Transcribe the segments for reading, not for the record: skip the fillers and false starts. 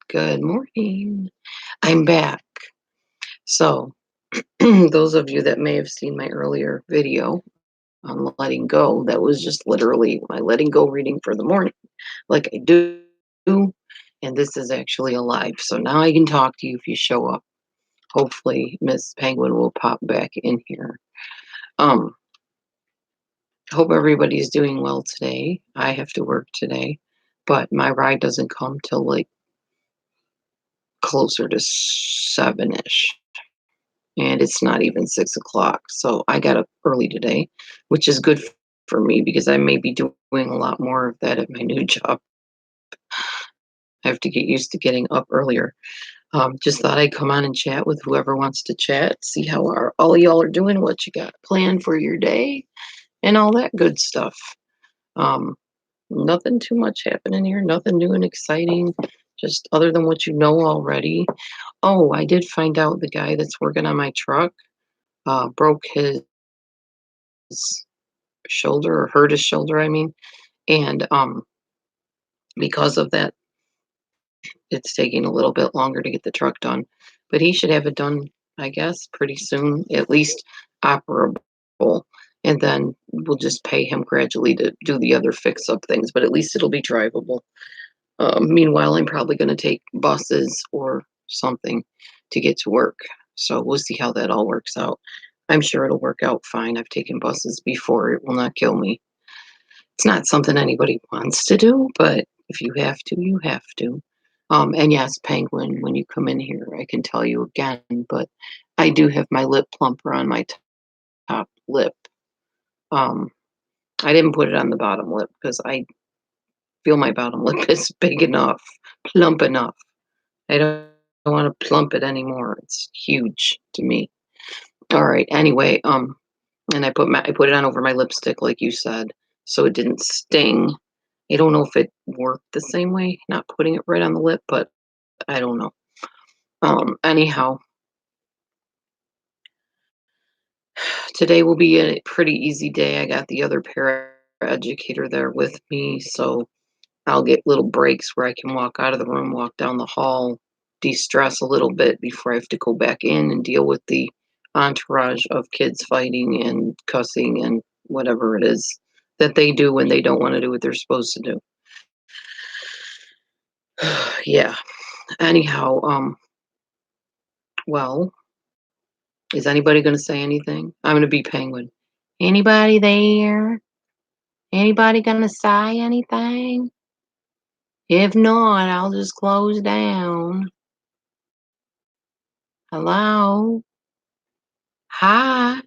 Good morning. I'm back. So, those of you that may have seen my earlier video on letting go, that was just literally my letting go reading for the morning, like I do. And this is actually alive. So now I can talk to you if you show up. Hopefully, Miss Penguin will pop back in here. Um, hope everybody's doing well today. I have to work today, but my ride doesn't come till like closer to 7ish. And it's not even 6 o'clock. So I got up early today, which is good for me because I may be doing a lot more of that at my new job. I have to get used to getting up earlier. Just thought I'd come on and chat with whoever wants to chat, see how all y'all are doing, what you got planned for your day, and all that good stuff. Um, Nothing too much happening here, nothing new and exciting, just other than what you know already. Oh, I did find out the guy that's working on my truck broke his shoulder or hurt his shoulder, I mean. And because of that, it's taking a little bit longer to get the truck done. But he should have it done, I guess, pretty soon, at least operable. And then we'll just pay him gradually to do the other fix up things, but at least it'll be drivable. Meanwhile, I'm probably going to take buses or something to get to work. So we'll see how that all works out. I'm sure it'll work out fine. I've taken buses before, it will not kill me. It's not something anybody wants to do, but if you have to, you have to. And yes, Penguin, when you come in here, I can tell you again, but I do have my lip plumper on my top lip. Um, I didn't put it on the bottom lip because I feel my bottom lip is big enough, plump enough. I don't want to plump it anymore. It's huge to me. All right. Anyway, and I put it on over my lipstick, like you said, so it didn't sting. I don't know if it worked the same way, not putting it right on the lip, but I don't know. Anyhow, today will be a pretty easy day. I got the other educator there with me, so I'll get little breaks where I can walk out of the room, walk down the hall, de-stress a little bit before I have to go back in and deal with the entourage of kids fighting and cussing and whatever it is that they do when they don't want to do what they're supposed to do. Yeah. Anyhow, well, is anybody gonna say anything? I'm gonna be Penguin. Anybody there? Anybody gonna say anything? If not, I'll just close down. Hello? Hi.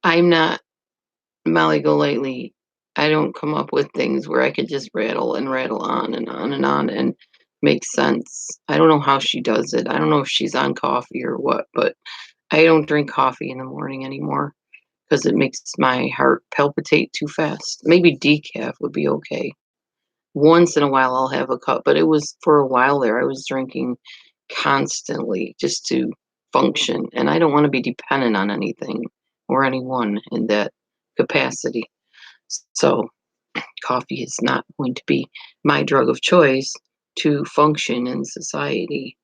I'm not Molly Golightly. I don't come up with things where I could just rattle and rattle on and on and on and make sense. I don't know how she does it. I don't know if she's on coffee or what, but I don't drink coffee in the morning anymore because it makes my heart palpitate too fast. Maybe decaf would be okay. Once in a while, I'll have a cup, but it was for a while there, I was drinking constantly just to function, and I don't wanna be dependent on anything or anyone in that capacity. So, coffee is not going to be my drug of choice to function in society.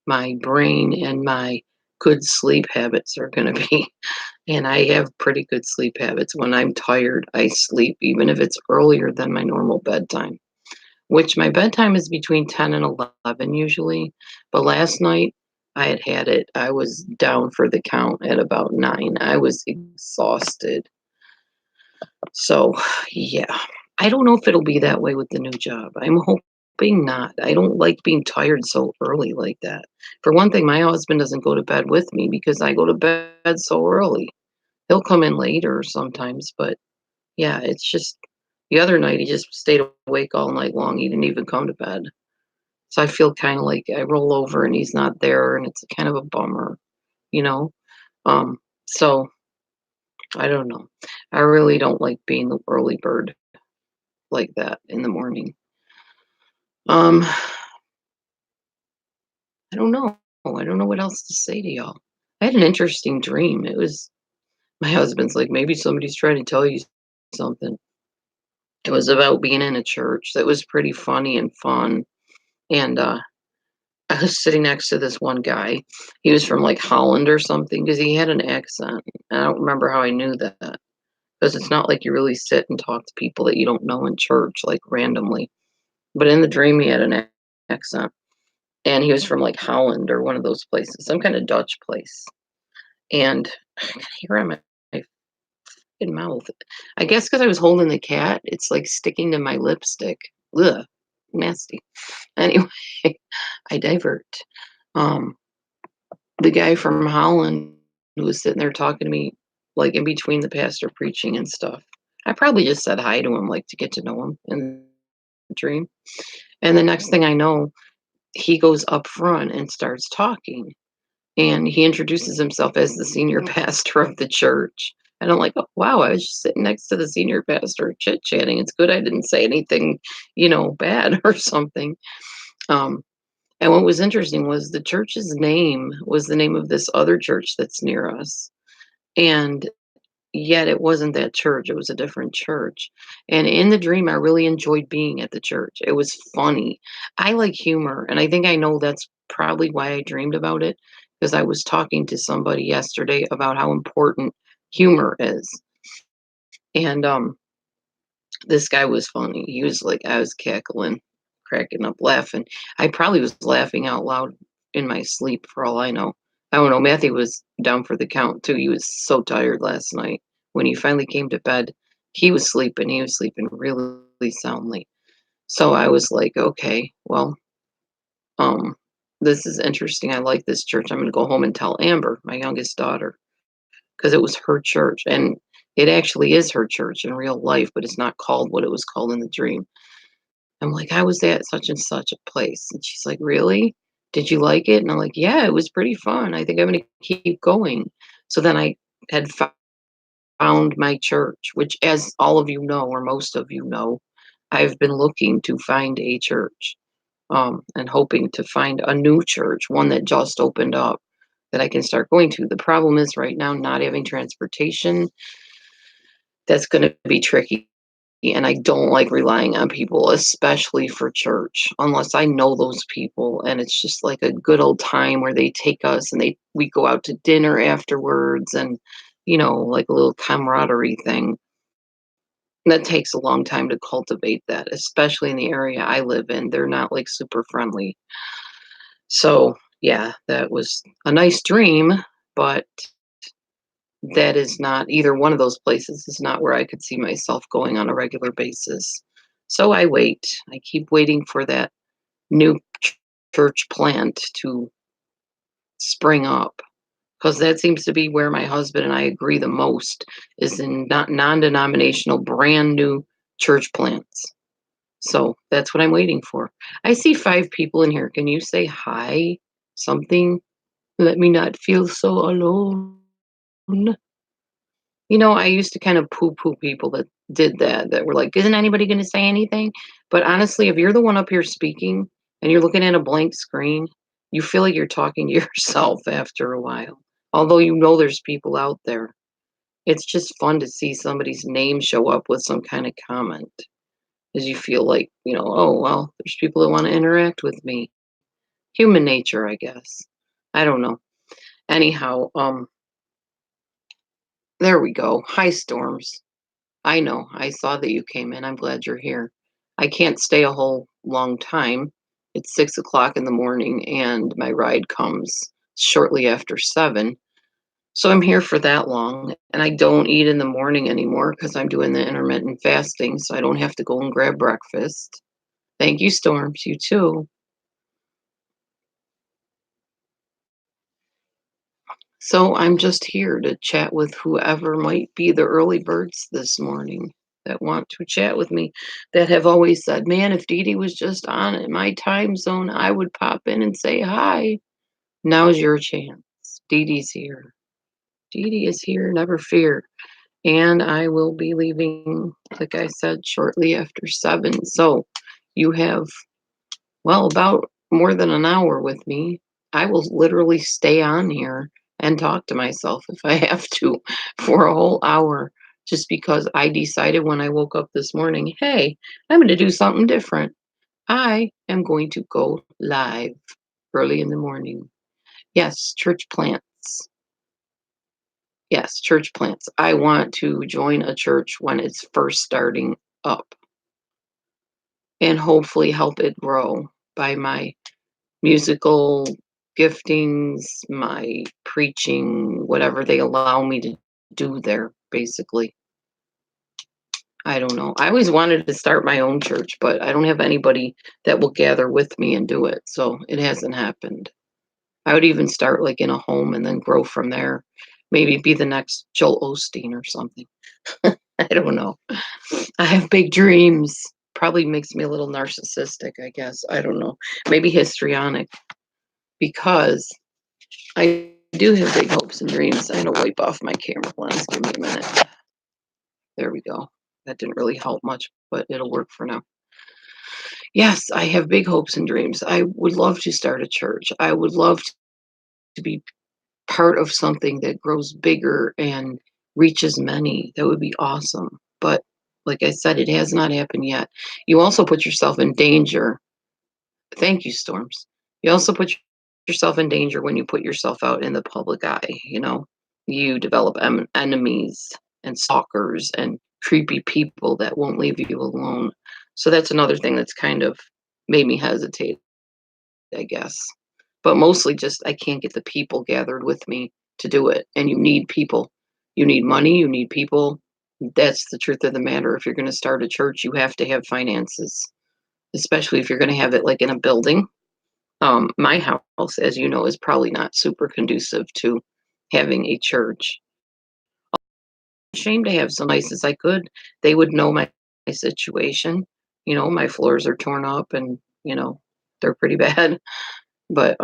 My brain and my good sleep habits are gonna be and I have pretty good sleep habits. When I'm tired, I sleep even if it's earlier than my normal bedtime, which my bedtime is between 10 and 11 usually. But last night had it. I was down for the count at about 9. I was exhausted. So, yeah. I don't know if it'll be that way with the new job. I'm hoping not. I don't like being tired so early like that. For one thing, my husband doesn't go to bed with me because I go to bed so early. He'll come in later sometimes, but yeah, it's just the other night he just stayed awake all night long. He didn't even come to bed. So I feel kind of like I roll over and he's not there and it's kind of a bummer, you know? So I don't know. I really don't like being the early bird like that in the morning. Um, I don't know. I don't know what else to say to y'all. I had an interesting dream. It was my husband's like, maybe somebody's trying to tell you something. It was about being in a church that was pretty funny and fun, and, I was sitting next to this one guy. He was from, like, Holland or something because he had an accent. I don't remember how I knew that, because it's not like you really sit and talk to people that you don't know in church, like, randomly. But in the dream, he had an accent, and he was from, like, Holland or one of those places, some kinda Dutch place, and I can hear him in my fucking mouth. I guess because I was holding the cat, it's, like, sticking to my lipstick. Ugh, nasty. Anyway, I divert. Um, the guy from Holland who was sitting there talking to me, like, in between the pastor preaching and stuff. I probably just said hi to him, like, to get to know him in the dream, and the next thing I know, he goes up front and starts talking, and he introduces himself as the senior pastor of the church, and I'm like, "Oh, wow, I was just sitting next to the senior pastor chit-chatting. It's good I didn't say anything, bad or something." Um, and what was interesting was the church's name was the name of this other church that's near us, and yet it wasn't that church, it was a different church, and in the dream, I really enjoyed being at the church. It was funny. I like humor, and I think I know that's probably why I dreamed about it, because I was talking to somebody yesterday about how important humor is, and, this guy was funny. He was like I was cackling, cracking up, laughing. I probably was laughing out loud in my sleep for all I know. I don't know, Matthew was down for the count too. He was so tired last night. When he finally came to bed, he was sleeping really soundly. So I was like, "Okay, well, um, this is interesting. I like this church. I'm gonna go home and tell Amber, my youngest daughter, because it was her church, and it actually is her church in real life, but it's not called what it was called in the dream." I'm like, "I was at such and such a place." And she's like, "Really? Did you like it?" And I'm like, "Yeah, it was pretty fun. I think I'm gonna keep going." So then I had found my church, which, as all of you know, or most of you know, I've been looking to find a church, and hoping to find a new church, one that just opened up that I can start going to. The problem is right now not having transportation. That's gonna be tricky, and I don't like relying on people, especially for church, unless I know those people and it's just like a good old time where they take us and we go out to dinner afterwards and, like a little camaraderie thing. That takes a long time to cultivate that, especially in the area I live in. They're not like super friendly. So, yeah, that was a nice dream, but that is not either one of those places is not where I could see myself going on a regular basis. So I wait. I keep waiting for that new church plant to spring up because that seems to be where my husband and I agree the most is in not non-denominational brand new church plants. So that's what I'm waiting for. I see 5 people in here. Can you say hi? Something? Let me not feel so alone. I used to kind of poo-poo people that did that were like, "Isn't anybody gonna say anything?" But honestly, if you're the one up here speaking and you're looking at a blank screen, you feel like you're talking to yourself after a while, although you know there's people out there. It's just fun to see somebody's name show up with some kinda comment, as you feel like, "Oh, well, there's people that wanna interact with me." Human nature, I guess. I don't know. Anyhow, there we go. Hi, Storms. I know. I saw that you came in. I'm glad you're here. I can't stay a whole long time. It's 6 o'clock in the morning, and my ride comes shortly after 7. So I'm here for that long. And I don't eat in the morning anymore because I'm doing the intermittent fasting. So I don't have to go and grab breakfast. Thank you, Storms. You too. So I'm just here to chat with whoever might be the early birds this morning that want to chat with me that have always said, "Man, if Dee Dee was just on in my time zone, I would pop in and say hi." Now's your chance. Dee Dee's here. Dee Dee is here, never fear. And I will be leaving, like I said, shortly after 7. So you have, well, about more than an hour with me. I will literally stay on here and talk to myself if I have to for a whole hour just because I decided when I woke up this morning, "Hey, I'm gonna do something different. I am going to go live early in the morning." Yes, church plants. Yes, church plants. I want to join a church when it's first starting up and hopefully help it grow by my musical giftings, my preaching, whatever they allow me to do there, basically. I don't know. I always wanted to start my own church, but I don't have anybody that will gather with me and do it, so it hasn't happened. I would even start, like, in a home and then grow from there. Maybe be the next Joel Osteen or something. I don't know. I have big dreams. Probably makes me a little narcissistic, I guess. I don't know. Maybe histrionic because I do have big hopes and dreams. I'm gonna wipe off my camera lens. Give me a minute. There we go. That didn't really help much, but it'll work for now. Yes, I have big hopes and dreams. I would love to start a church. I would love to be part of something that grows bigger and reaches many. That would be awesome. But like I said, it has not happened yet. You also put yourself in danger. Thank you, Storms. You also put yourself in danger when you put yourself out in the public eye, you know? You develop enemies and stalkers and creepy people that won't leave you alone. So that's another thing that's kind of made me hesitate, I guess. But mostly just I can't get the people gathered with me to do it. And you need people. You need money, you need people. That's the truth of the matter. If you're going to start a church, you have to have finances, especially if you're going to have it like in a building. My house, as you know, is probably not super conducive to having a church. Ashamed to have so nice as I could. They would know my situation. You know, my floors are torn up and, they're pretty bad. But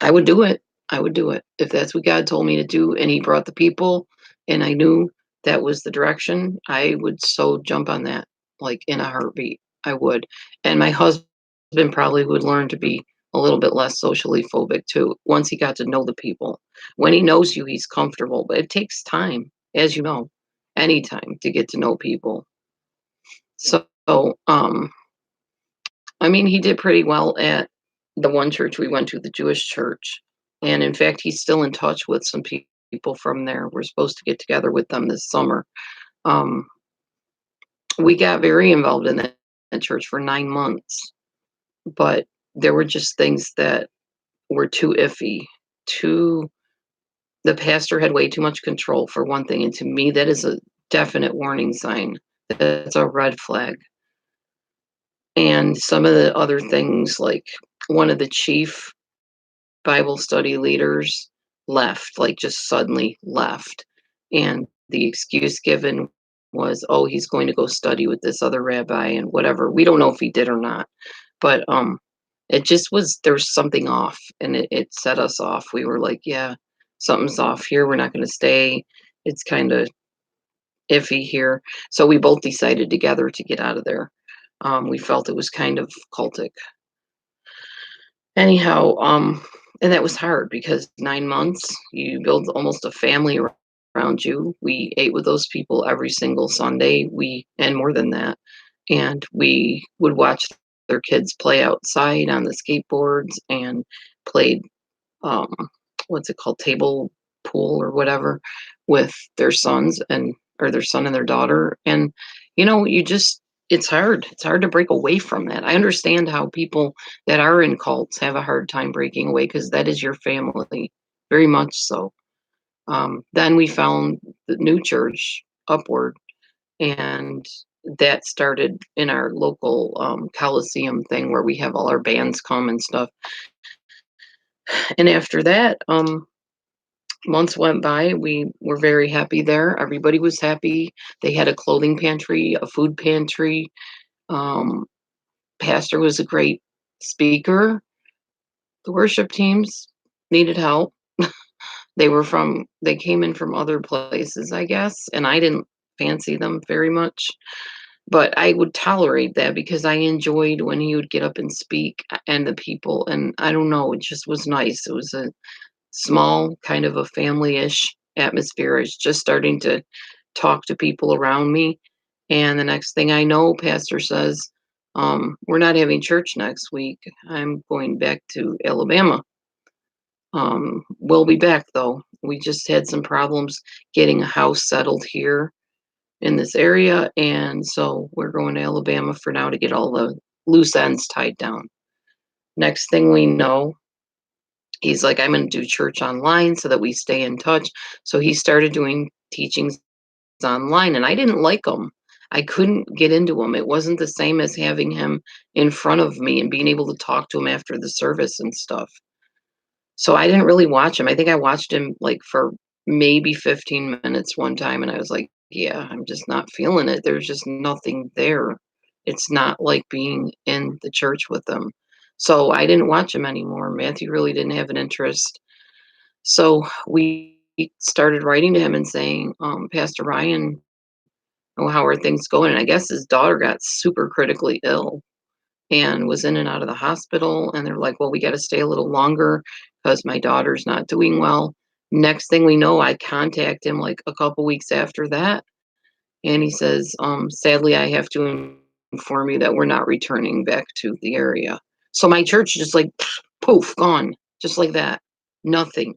I would do it. I would do it. If that's what God told me to do and he brought the people and I knew that was the direction, I would so jump on that like in a heartbeat. I would. And my husband probably would learn to be a little bit less socially phobic too once he got to know the people. When he knows you, he's comfortable, but it takes time, as you know, any time to get to know people. So, I mean, he did pretty well at the one church we went to, the Jewish church. And in fact, he's still in touch with some people from there. We're supposed to get together with them this summer. Um, we got very involved in that church for 9 months, but there were just things that were too iffy. Too, the pastor had way too much control for one thing. And to me, that is a definite warning sign. That's a red flag. And some of the other things, like one of the chief Bible study leaders left, like just suddenly left. And the excuse given was, oh, he's going to go study with this other rabbi and whatever. We don't know if he did or not. But it just was there was something off and it set us off. We were like, yeah, something's off here. We're not gonna stay. It's kind of iffy here. So we both decided together to get out of there. We felt it was kind of cultic. Anyhow, and that was hard because 9 months, you build almost a family around you. We ate with those people every single Sunday, and more than that, and we would watch their kids play outside on the skateboards and played, um, what's it called, table pool or whatever with their sons and or their son and their daughter, and, you just it's hard to break away from that. I understand how people that are in cults have a hard time breaking away because that is your family, very much so. Then we found the new church, Upward, and that started in our local, Coliseum thing where we have all our bands come and stuff, and after that, months went by, we were very happy there, everybody was happy. They had a clothing pantry, a food pantry, um, pastor was a great speaker. The worship teams needed help. They came in from other places, I guess, and I didn't fancy them very much, but I would tolerate that because I enjoyed when he would get up and speak and the people, and I don't know, it just was nice. It was a small, kind of a family-ish atmosphere. I was just starting to talk to people around me. And the next thing I know, pastor says, we're not having church next week. I'm going back to Alabama. We'll be back though. We just had some problems getting a house settled here in this area. And so we're going to Alabama for now to get all the loose ends tied down. Next thing we know, he's like, I'm going to do church online so that we stay in touch. So he started doing teachings online, and I didn't like them. I couldn't get into them. It wasn't the same as having him in front of me and being able to talk to him after the service and stuff. So I didn't really watch him. I think I watched him like for maybe 15 minutes one time, and I was like, yeah, I'm just not feeling it. There's just nothing there. It's not like being in the church with them. So I didn't watch him anymore. Matthew really didn't have an interest. So we started writing to him and saying, Pastor Ryan, oh, how are things going? And I guess his daughter got super critically ill and was in and out of the hospital. And they're like, well, we got to stay a little longer because my daughter's not doing well. Next thing we know, I contact him like a couple weeks after that. And he says, sadly, I have to inform you that we're not returning back to the area. So my church just like poof, gone, just like that. Nothing.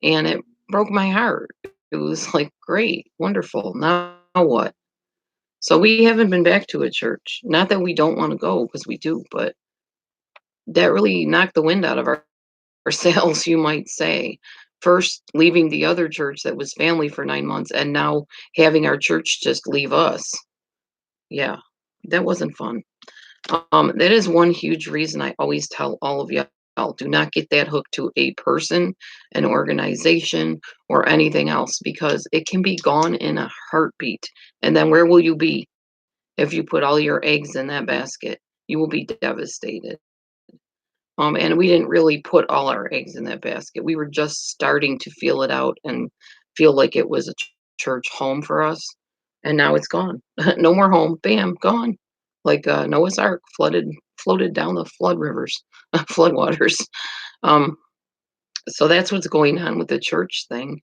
And it broke my heart. It was like, great, wonderful. Now what? So we haven't been back to a church. Not that we don't want to go because we do, but that really knocked the wind out of our sails, you might say. First, leaving the other church that was family for 9 months, and now having our church just leave us. Yeah, that wasn't fun. That is one huge reason I always tell all of y'all, do not get that hooked to a person, an organization, or anything else because it can be gone in a heartbeat. And then where will you be if you put all your eggs in that basket? You will be devastated. And we didn't really put all our eggs in that basket. We were just starting to feel it out and feel like it was a church home for us. And now it's gone. No more home. Bam, gone. Like Noah's Ark floated down the flood rivers, flood waters. Um, so that's what's going on with the church thing.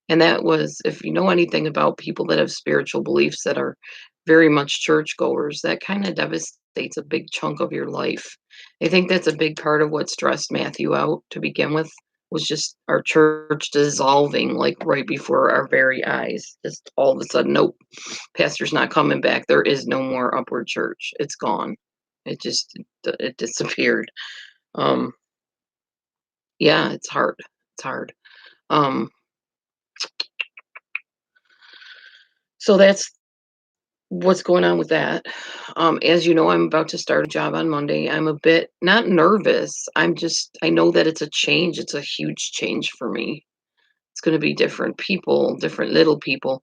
And that was, if you know anything about people that have spiritual beliefs that are very much churchgoers, that kind of devastates a big chunk of your life. I think that's a big part of what stressed Matthew out to begin with, was just our church dissolving like right before our very eyes. Just all of a sudden, nope, pastor's not coming back. There is no more Upward Church. It's gone. It disappeared. Um, yeah, it's hard. It's hard. Um, so that's what's going on with that. As you know, I'm about to start a job on Monday. I'm a bit not nervous. I know that it's a change. It's a huge change for me. It's going to be different people, different little people,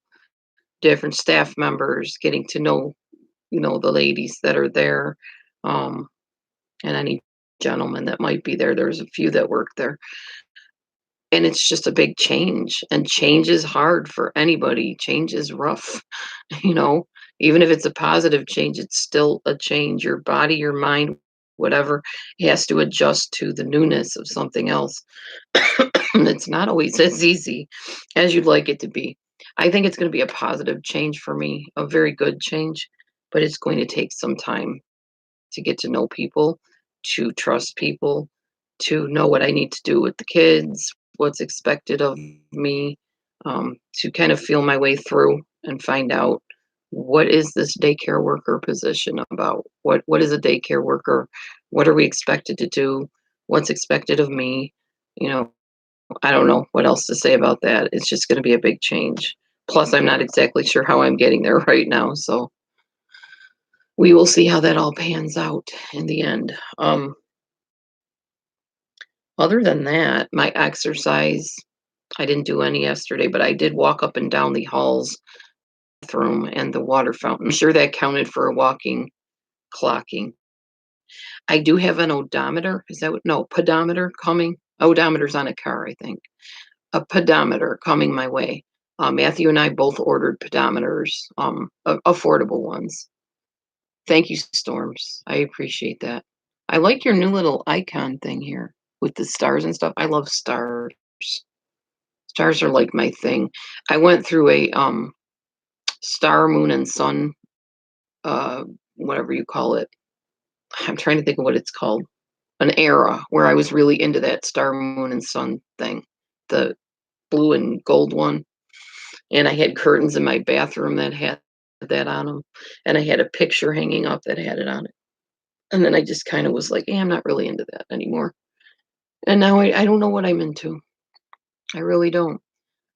different staff members, getting to know, the ladies that are there, um, and any gentlemen that might be there. There's a few that work there. And it's just a big change, and change is hard for anybody. Change is rough, you know? Even if it's a positive change, it's still a change. Your body, your mind, whatever, has to adjust to the newness of something else. It's not always as easy as you'd like it to be. I think it's gonna be a positive change for me, a very good change, but it's going to take some time to get to know people, to trust people, to know what I need to do with the kids, what's expected of me, to kind of feel my way through and find out what is this daycare worker position about? What is a daycare worker? What are we expected to do? What's expected of me? You know, I don't know what else to say about that. It's just going to be a big change. Plus, I'm not exactly sure how I'm getting there right now, so we will see how that all pans out in the end. Other than that, my exercise, I didn't do any yesterday, but I did walk up and down the halls, bathroom, and the water fountain. I'm sure that counted for a walking, clocking. I do have an odometer. Is that what? No, pedometer coming. Odometer's on a car, I think. A pedometer coming my way. Matthew and I both ordered pedometers, affordable ones. Thank you, Storms. I appreciate that. I like your new little icon thing here with the stars and stuff. I love stars. It's Stars are like my thing. I went through a star, moon, and sun, uh, whatever you call it. I'm trying to think of what it's called. An era where I was really into that star, moon, and sun thing, the blue and gold one. And I had curtains in my bathroom that had that on them, and I had a picture hanging up that had it on it. And then I just kind of was like, "Yeah, I'm not really into that anymore." And now I don't know what I'm into. I really don't.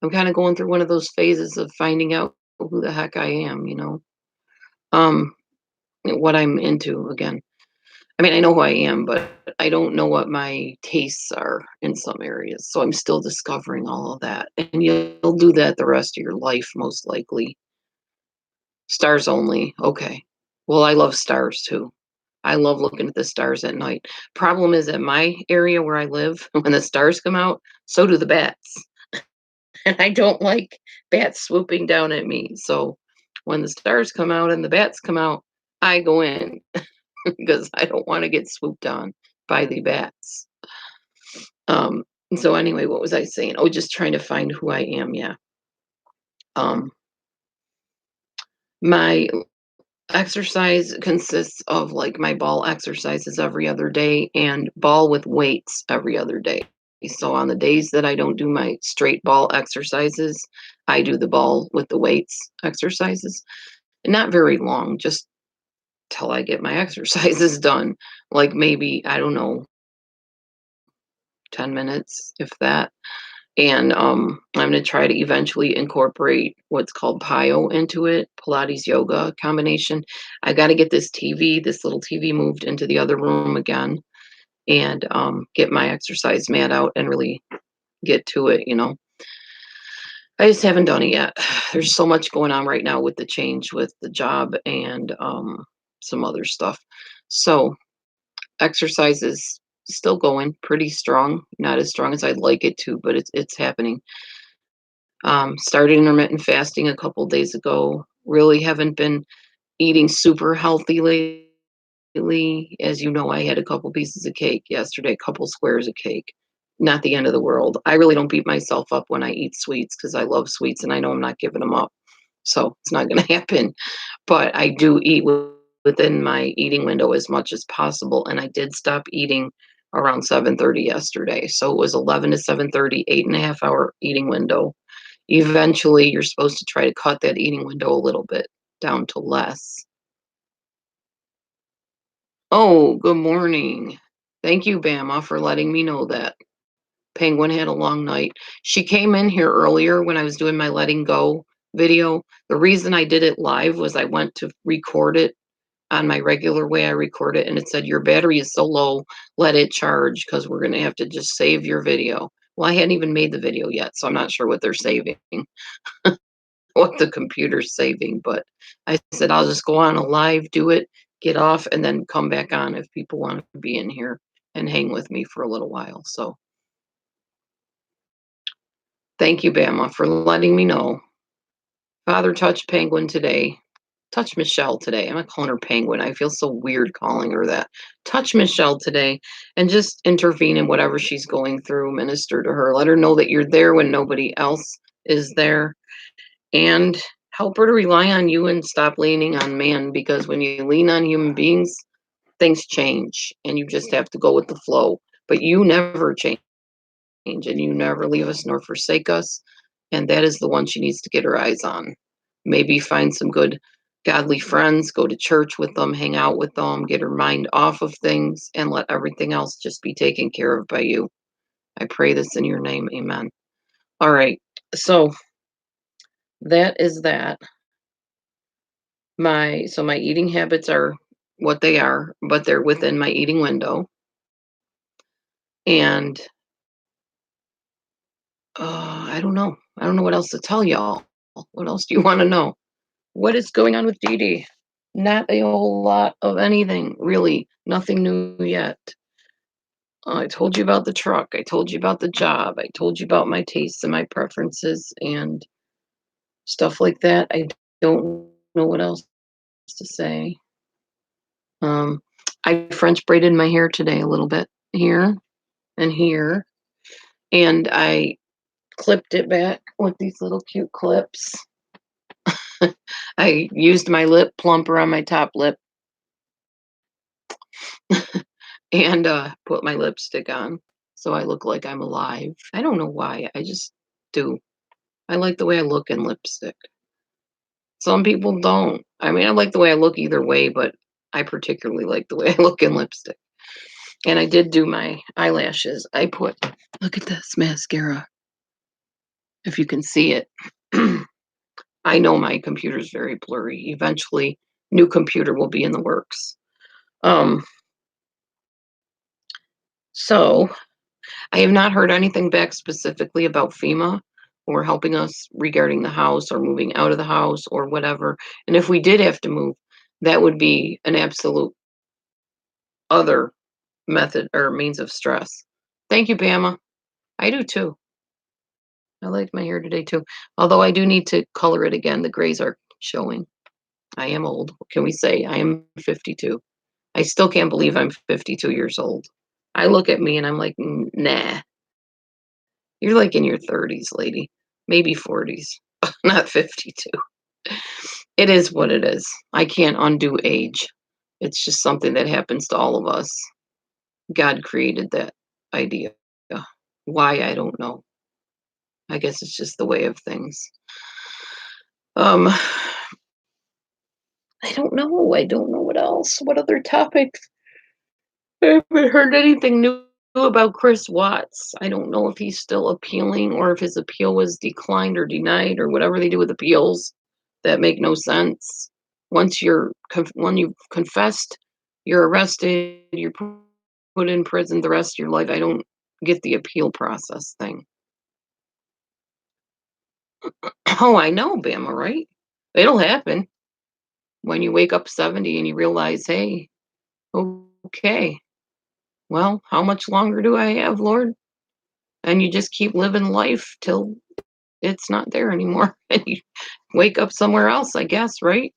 I'm kind of going through one of those phases of finding out who the heck I am, um, what I'm into again. I mean, I know who I am, but I don't know what my tastes are in some areas. So I'm still discovering all of that. And you'll do that the rest of your life, most likely. Stars only. Okay. Well, I love stars too. I love looking at the stars at night. Problem is, at my area where I live, when the stars come out, so do the bats. And I don't like bats swooping down at me. So when the stars come out and the bats come out, I go in because I don't want to get swooped on by the bats. Um, so anyway, what was I saying? Oh, just trying to find who I am. Yeah. Um, my exercise consists of like my ball exercises every other day and ball with weights every other day. So on the days that I don't do my straight ball exercises, I do the ball with the weights exercises. Not very long, just till I get my exercises done. Like maybe, I don't know, 10 minutes, if that. And I'm going to try to eventually incorporate what's called PIO into it, Pilates yoga combination. I got to get this little TV moved into the other room again, and get my exercise mat out and really get to it. I just haven't done it yet. There's so much going on right now with the change with the job and some other stuff. So exercise is still going pretty strong, not as strong as I'd like it to, but it's happening. Started intermittent fasting a couple days ago. Really haven't been eating super healthy lately. As you know, I had a couple pieces of cake yesterday, a couple squares of cake. Not the end of the world. I really don't beat myself up when I eat sweets because I love sweets and I know I'm not giving them up. So it's not going to happen. But I do eat within my eating window as much as possible. And I did stop eating around 7:30 yesterday. So it was 11 to 7:30, 8.5 hour eating window. Eventually, you're supposed to try to cut that eating window a little bit down to less. Oh, good morning. Thank you, Bama, for letting me know that. Penguin had a long night. She came in here earlier when I was doing my letting go video. The reason I did it live was I went to record it on my regular way I record it, and it said, "Your battery is so low, let it charge because we're going to have to just save your video." Well, I hadn't even made the video yet, so I'm not sure what they're saving. What the computer's saving, but I said, "I'll just go on a live, do it, get off, and then come back on if people want to be in here and hang with me for a little while." So thank you, Bama, for letting me know. Father touched Penguin today. Touch Michelle today. I'm not calling her Penguin. I feel so weird calling her that. Touch Michelle today and just intervene in whatever she's going through. Minister to her. Let her know that you're there when nobody else is there, and help her to rely on you and stop leaning on man, because when you lean on human beings, things change and you just have to go with the flow. But you never change and you never leave us nor forsake us. And that is the one she needs to get her eyes on. Maybe find some good godly friends, go to church with them, hang out with them, get her mind off of things, and let everything else just be taken care of by you. I pray this in your name. Amen. All right. So that is that. My eating habits are what they are, but they're within my eating window. And I don't know. I don't know what else to tell y'all. What else do you want to know? What is going on with Dee Dee? Not a whole lot of anything, really. Nothing new yet. I told you about the truck. I told you about the job. I told you about my tastes and my preferences and stuff like that. I don't know what else to say. Um, I French braided my hair today a little bit here and here, and I clipped it back with these little cute clips. I used my lip plumper on my top lip and, put my lipstick on so I look like I'm alive. I don't know why, I just do. I like the way I look in lipstick. Some people don't. I mean, I like the way I look either way, but I particularly like the way I look in lipstick. And I did do my eyelashes. I put look at this mascara, if you can see it. I know my computer's very blurry. Eventually, new computer will be in the works. Um, so I have not heard anything back specifically about FEMA or helping us regarding the house or moving out of the house or whatever. And if we did have to move, that would be an absolute other method or means of stress. Thank you, Bama. I do too. I like my hair today too. Although I do need to color it again. The grays are showing. I am old. What can we say? I am 52. I still can't believe I'm 52 years old. I look at me and I'm like, Nah, you're like in your 30s, lady, maybe 40s, not 52." It is what it is. I can't undo age. It's just something that happens to all of us. God created that idea. Why, I don't know. I guess it's just the way of things. Um, I don't know. I don't know what else. What other topics? I haven't heard anything new about Chris Watts. I don't know if he's still appealing or if his appeal was declined or denied or whatever they do with appeals that make no sense. Once when you've confessed, you're arrested, you're put in prison the rest of your life. I don't get the appeal process thing. Oh, I know, Bama, right? It'll happen when you wake up 70 and you realize, hey, okay, well, how much longer do I have, Lord? And you just keep living life till it's not there anymore and you wake up somewhere else, I guess, right?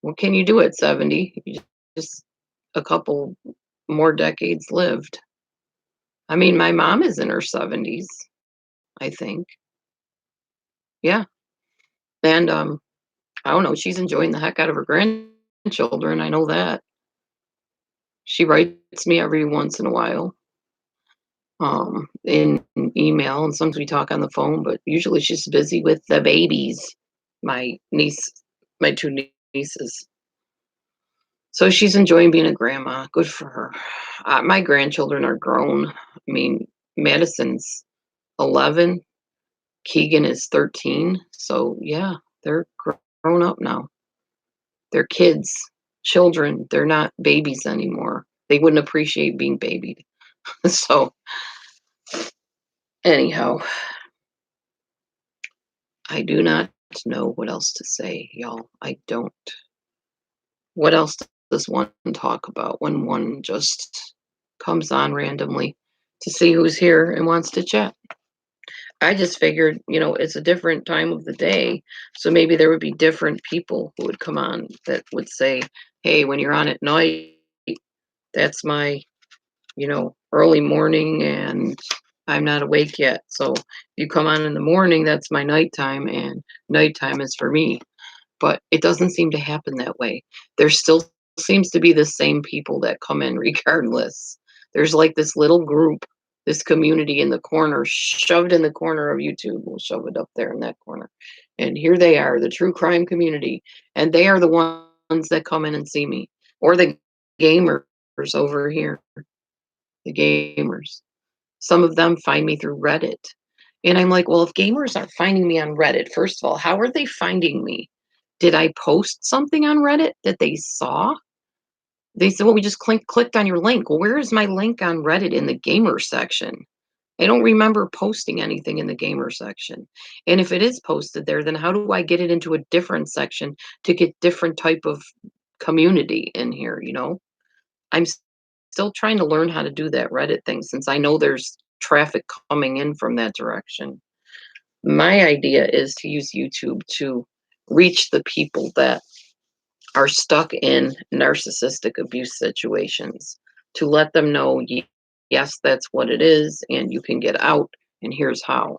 What can you do at 70? You just a couple more decades lived. I mean, my mom is in her 70s, I think. Yeah. And I don't know, she's enjoying the heck out of her grandchildren. I know that. She writes me every once in a while, in email, and sometimes we talk on the phone, but usually she's busy with the babies, my niece, my two nieces. So she's enjoying being a grandma. Good for her. My grandchildren are grown. I mean, Madison's 11, Keegan is 13. So yeah, they're grown up now. They're kids, children. They're not babies anymore. They wouldn't appreciate being babied. So anyhow, I do not know what else to say, y'all. I don't. What else does one talk about when one just comes on randomly to see who's here and wants to chat? I just figured, it's a different time of the day, so maybe there would be different people who would come on that would say, "Hey, when you're on at night, that's my, early morning and I'm not awake yet. So if you come on in the morning, that's my nighttime and nighttime is for me." But it doesn't seem to happen that way. There still seems to be the same people that come in regardless. There's like this little group, this community in the corner, shoved in the corner of YouTube. We'll shove it up there in that corner. And here they are, the true crime community. And they are the ones that come in and see me. Or the gamers over here, the gamers. Some of them find me through Reddit. And I'm like, well, if gamers are finding me on Reddit, first of all, how are they finding me? Did I post something on Reddit that they saw? They said, well, we just clicked on your link. Well, where is my link on Reddit in the gamer section? I don't remember posting anything in the gamer section. And if it is posted there, then how do I get it into a different section to get different type of community in here, I'm still trying to learn how to do that Reddit thing since I know there's traffic coming in from that direction. My idea is to use YouTube to reach the people that are stuck in narcissistic abuse situations, to let them know, yes, that's what it is, and you can get out, and here's how.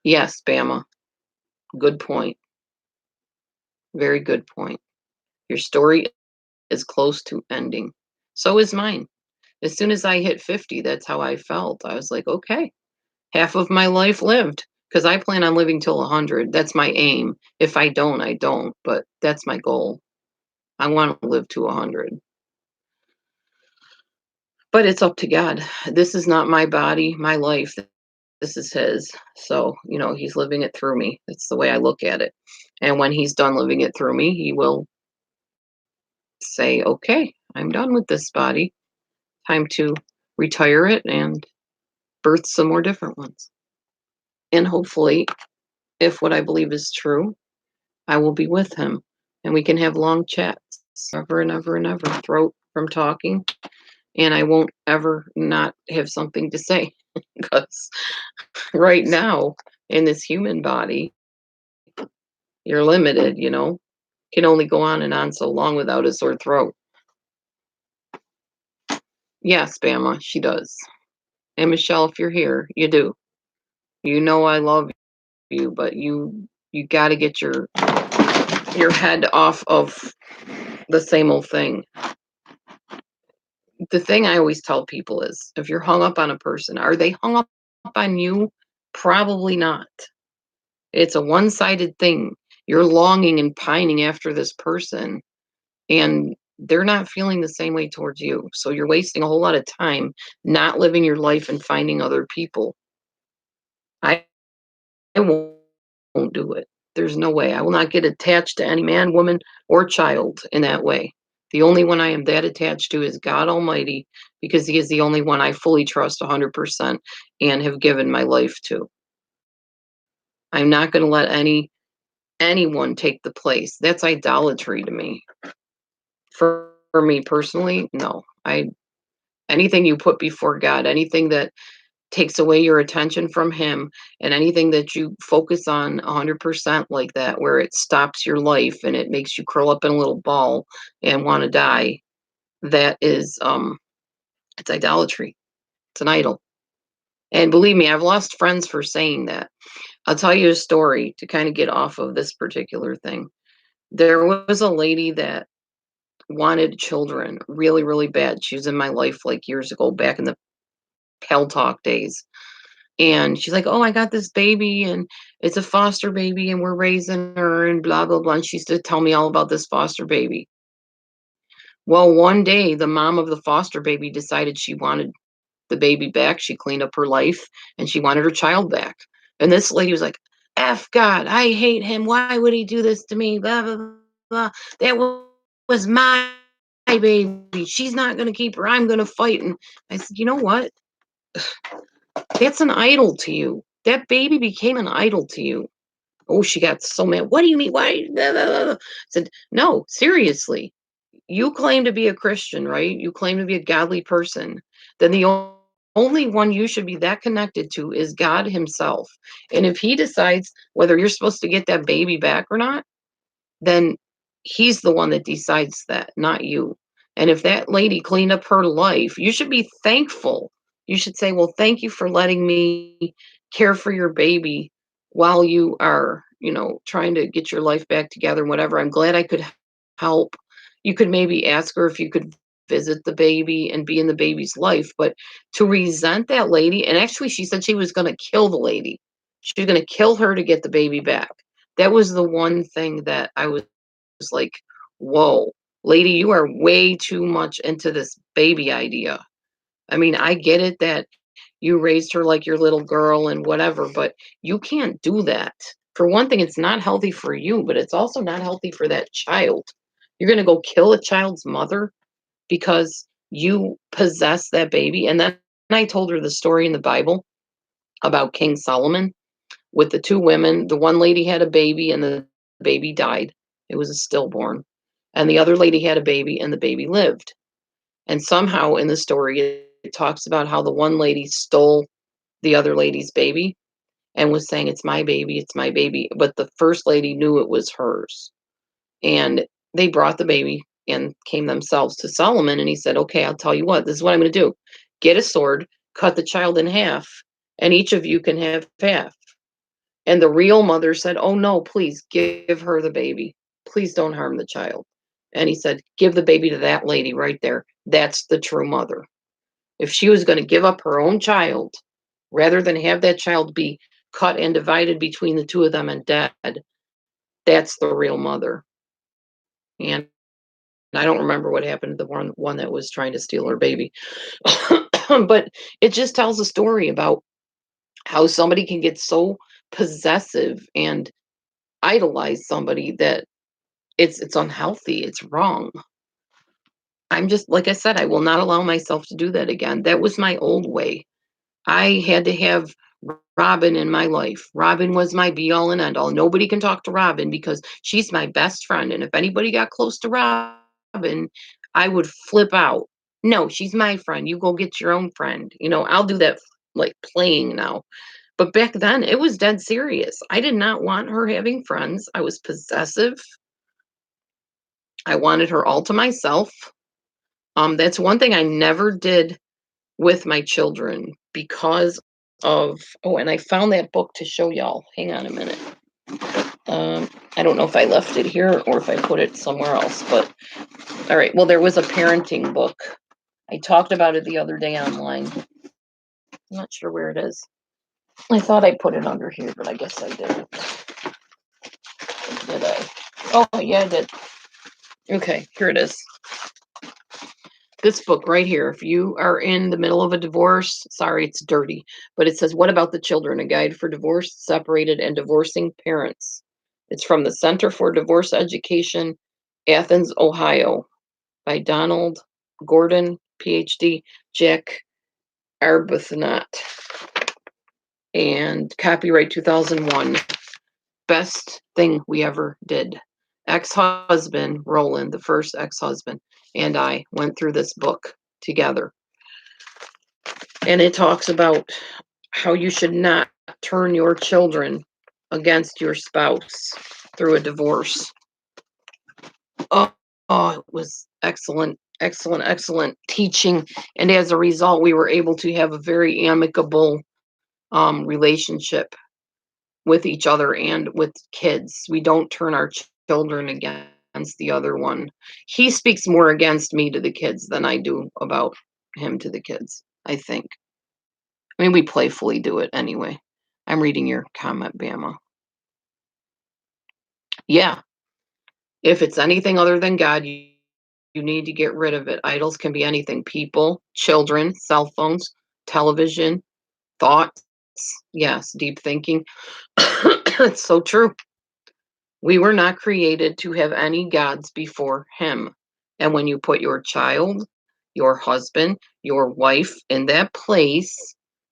Yes, Bama. Good point. Very good point. Your story is close to ending. So is mine. As soon as I hit 50, that's how I felt. I was like, okay, half of my life lived because I plan on living till 100. That's my aim. If I don't, I don't, but that's my goal. I want to live to 100. But it's up to God. This is not my body, my life. This is his. So, he's living it through me. That's the way I look at it. And when he's done living it through me, he will say, okay, I'm done with this body. Time to retire it and birth some more different ones. And hopefully, if what I believe is true, I will be with him and we can have long chats ever and ever and ever, throat from talking. And I won't ever not have something to say because right now in this human body, you're limited, can only go on and on so long without a sore throat. Yes, Bama, she does. And Michelle, if you're here, you do. You know I love you, but you got to get your head off of the same old thing. The thing I always tell people is if you're hung up on a person, are they hung up on you? Probably not. It's a one-sided thing. You're longing and pining after this person and they're not feeling the same way towards you. So you're wasting a whole lot of time not living your life and finding other people. I won't do it. There's no way. I will not get attached to any man, woman, or child in that way. The only one I am that attached to is God Almighty because He is the only one I fully trust 100% and have given my life to. I'm not going to let anyone take the place. That's idolatry to me. For me personally, no. I anything you put before God, anything that takes away your attention from him and anything that you focus on 100% like that where it stops your life and it makes you curl up in a little ball and want to die, that is it's idolatry. It's an idol. And believe me, I've lost friends for saying that. I'll tell you a story to kind of get off of this particular thing. There was a lady that wanted children really, really bad. She was in my life like years ago, back in the Pal Talk days. And she's like, "Oh, I got this baby and it's a foster baby and we're raising her and blah, blah, blah." And she used to tell me all about this foster baby. Well, one day the mom of the foster baby decided she wanted the baby back. She cleaned up her life and she wanted her child back. And this lady was like, F God, I hate him. Why would he do this to me? Blah, blah, blah. That was my baby. She's not going to keep her. I'm going to fight. And I said, you know what? That's an idol to you. That baby became an idol to you. Oh, she got so mad. What do you mean? Why? Blah, blah, blah, blah. Said, no, seriously. You claim to be a Christian, right? You claim to be a godly person. Then the only one you should be that connected to is God Himself. And if He decides whether you're supposed to get that baby back or not, then He's the one that decides that, not you. And if that lady cleaned up her life, you should be thankful. You should say, well, thank you for letting me care for your baby while you are, trying to get your life back together and whatever. I'm glad I could help. You could maybe ask her if you could visit the baby and be in the baby's life, but to resent that lady, and actually she said she was going to kill the lady. She was going to kill her to get the baby back. That was the one thing that I was like, whoa, lady, you are way too much into this baby idea. I mean, I get it that you raised her like your little girl and whatever, but you can't do that. For one thing, it's not healthy for you, but it's also not healthy for that child. You're going to go kill a child's mother because you possess that baby. And then I told her the story in the Bible about King Solomon with the two women. The one lady had a baby and the baby died. It was a stillborn. And the other lady had a baby and the baby lived. And somehow in the story, it talks about how the one lady stole the other lady's baby and was saying, it's my baby, it's my baby. But the first lady knew it was hers. And they brought the baby and came themselves to Solomon. And he said, okay, I'll tell you what, this is what I'm going to do. Get a sword, cut the child in half, and each of you can have half. And the real mother said, "Oh, no, please give her the baby. Please don't harm the child." And he said, "Give the baby to that lady right there. That's the true mother." If she was gonna give up her own child rather than have that child be cut and divided between the 2 of them and dead, that's the real mother. And I don't remember what happened to the one that was trying to steal her baby. But it just tells a story about how somebody can get so possessive and idolize somebody that it's unhealthy, it's wrong. I'm just like I said, I will not allow myself to do that again. That was my old way. I had to have Robin in my life. Robin was my be all and end all. Nobody can talk to Robin because she's my best friend. And if anybody got close to Robin, I would flip out. No, she's my friend. You go get your own friend. I'll do that like playing now. But back then, it was dead serious. I did not want her having friends. I was possessive. I wanted her all to myself. That's one thing I never did with my children because of and I found that book to show y'all. Hang on a minute. I don't know if I left it here or if I put it somewhere else, but all right. Well, there was a parenting book. I talked about it the other day online. I'm not sure where it is. I thought I put it under here, but I guess I didn't. Did I? Oh, yeah, I did. Okay, here it is. This book right here, if you are in the middle of a divorce, sorry, it's dirty, but it says, "What About the Children? A Guide for Divorced, Separated, and Divorcing Parents." It's from the Center for Divorce Education, Athens, Ohio, by Donald Gordon, PhD, Jack Arbuthnot, and copyright 2001. Best thing we ever did. Ex-husband, Roland, the first ex-husband, and I went through this book together. And it talks about how you should not turn your children against your spouse through a divorce. Oh, it was excellent, excellent, excellent teaching. And as a result, we were able to have a very amicable relationship with each other and with kids. We don't turn our children against the other one. He speaks more against me to the kids than I do about him to the kids, I think. I mean, we playfully do it anyway. I'm reading your comment, Bama. Yeah, if it's anything other than God, you need to get rid of it. Idols can be anything: people, children, cell phones, television, thoughts. Yes, deep thinking. It's so true. We were not created to have any gods before Him. And when you put your child, your husband, your wife in that place,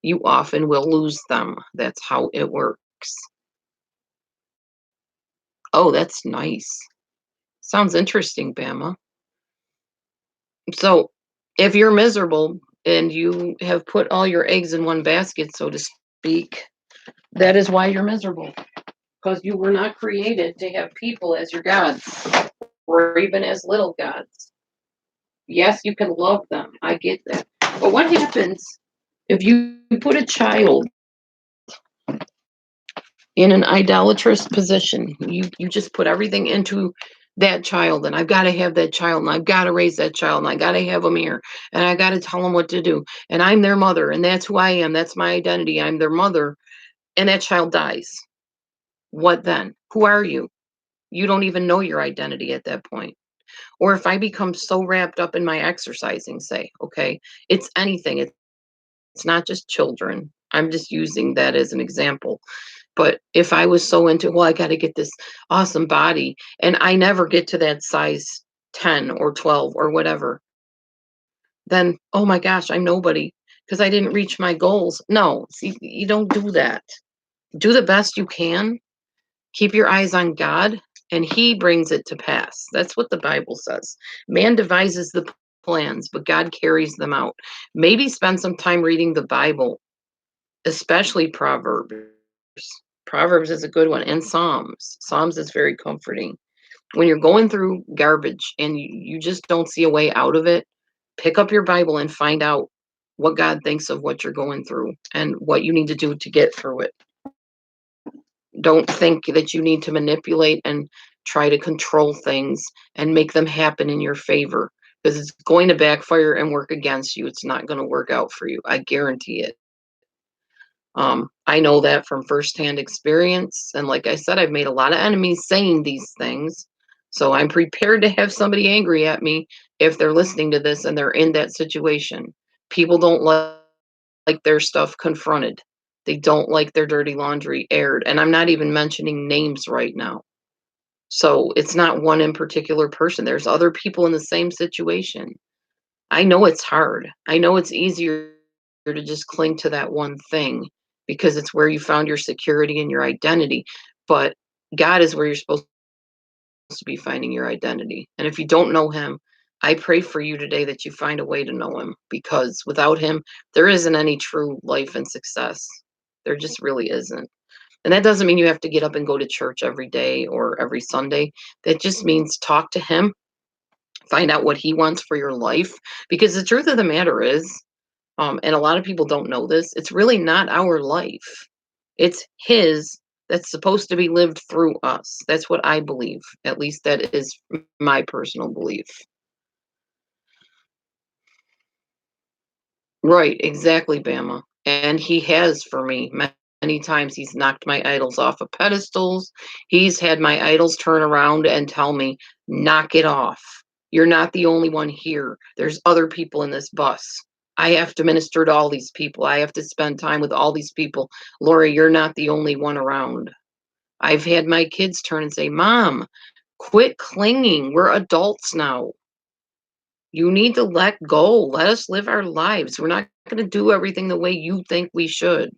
you often will lose them. That's how it works. Oh, that's nice. Sounds interesting, Bama. So, if you're miserable and you have put all your eggs in one basket, so to speak, that is why you're miserable. Because you were not created to have people as your gods or even as little gods. Yes, you can love them. I get that. But what happens if you put a child in an idolatrous position? You just put everything into that child, and I've got to have that child, and I've got to raise that child, and I got to have them here, and I got to tell them what to do, and I'm their mother, and that's who I am. That's my identity. I'm their mother, and that child dies. What then? Who are you? You don't even know your identity at that point. Or if I become so wrapped up in my exercising, say, okay, it's anything. It's not just children. I'm just using that as an example. But if I was so into, well, I got to get this awesome body, and I never get to that size 10 or 12 or whatever, then, oh my gosh, I'm nobody because I didn't reach my goals. No, see, you don't do that. Do the best you can. Keep your eyes on God, and He brings it to pass. That's what the Bible says. Man devises the plans, but God carries them out. Maybe spend some time reading the Bible, especially Proverbs. Proverbs is a good one, and Psalms. Psalms is very comforting. When you're going through garbage and you just don't see a way out of it, pick up your Bible and find out what God thinks of what you're going through and what you need to do to get through it. Don't think that you need to manipulate and try to control things and make them happen in your favor, because it's going to backfire and work against you. It's not going to work out for you. I guarantee it. I know that from firsthand experience. And like I said, I've made a lot of enemies saying these things. So I'm prepared to have somebody angry at me if they're listening to this and they're in that situation. People don't like their stuff confronted. They don't like their dirty laundry aired. And I'm not even mentioning names right now. So it's not one in particular person. There's other people in the same situation. I know it's hard. I know it's easier to just cling to that one thing because it's where you found your security and your identity. But God is where you're supposed to be finding your identity. And if you don't know Him, I pray for you today that you find a way to know Him, because without Him, there isn't any true life and success. There just really isn't. And that doesn't mean you have to get up and go to church every day or every Sunday. That just means talk to Him, find out what He wants for your life. Because the truth of the matter is, and a lot of people don't know this, it's really not our life. It's His that's supposed to be lived through us. That's what I believe. At least that is my personal belief. Right, exactly, Bama. And he has for me many times. He's knocked my idols off of pedestals. He's had my idols turn around and tell me, knock it off. You're not the only one here. There's other people in this bus. I have to minister to all these people. I have to spend time with all these people. Lori, you're not the only one around. I've had my kids turn and say, Mom, quit clinging. We're adults now. You need to let go. Let us live our lives. We're not going to do everything the way you think we should.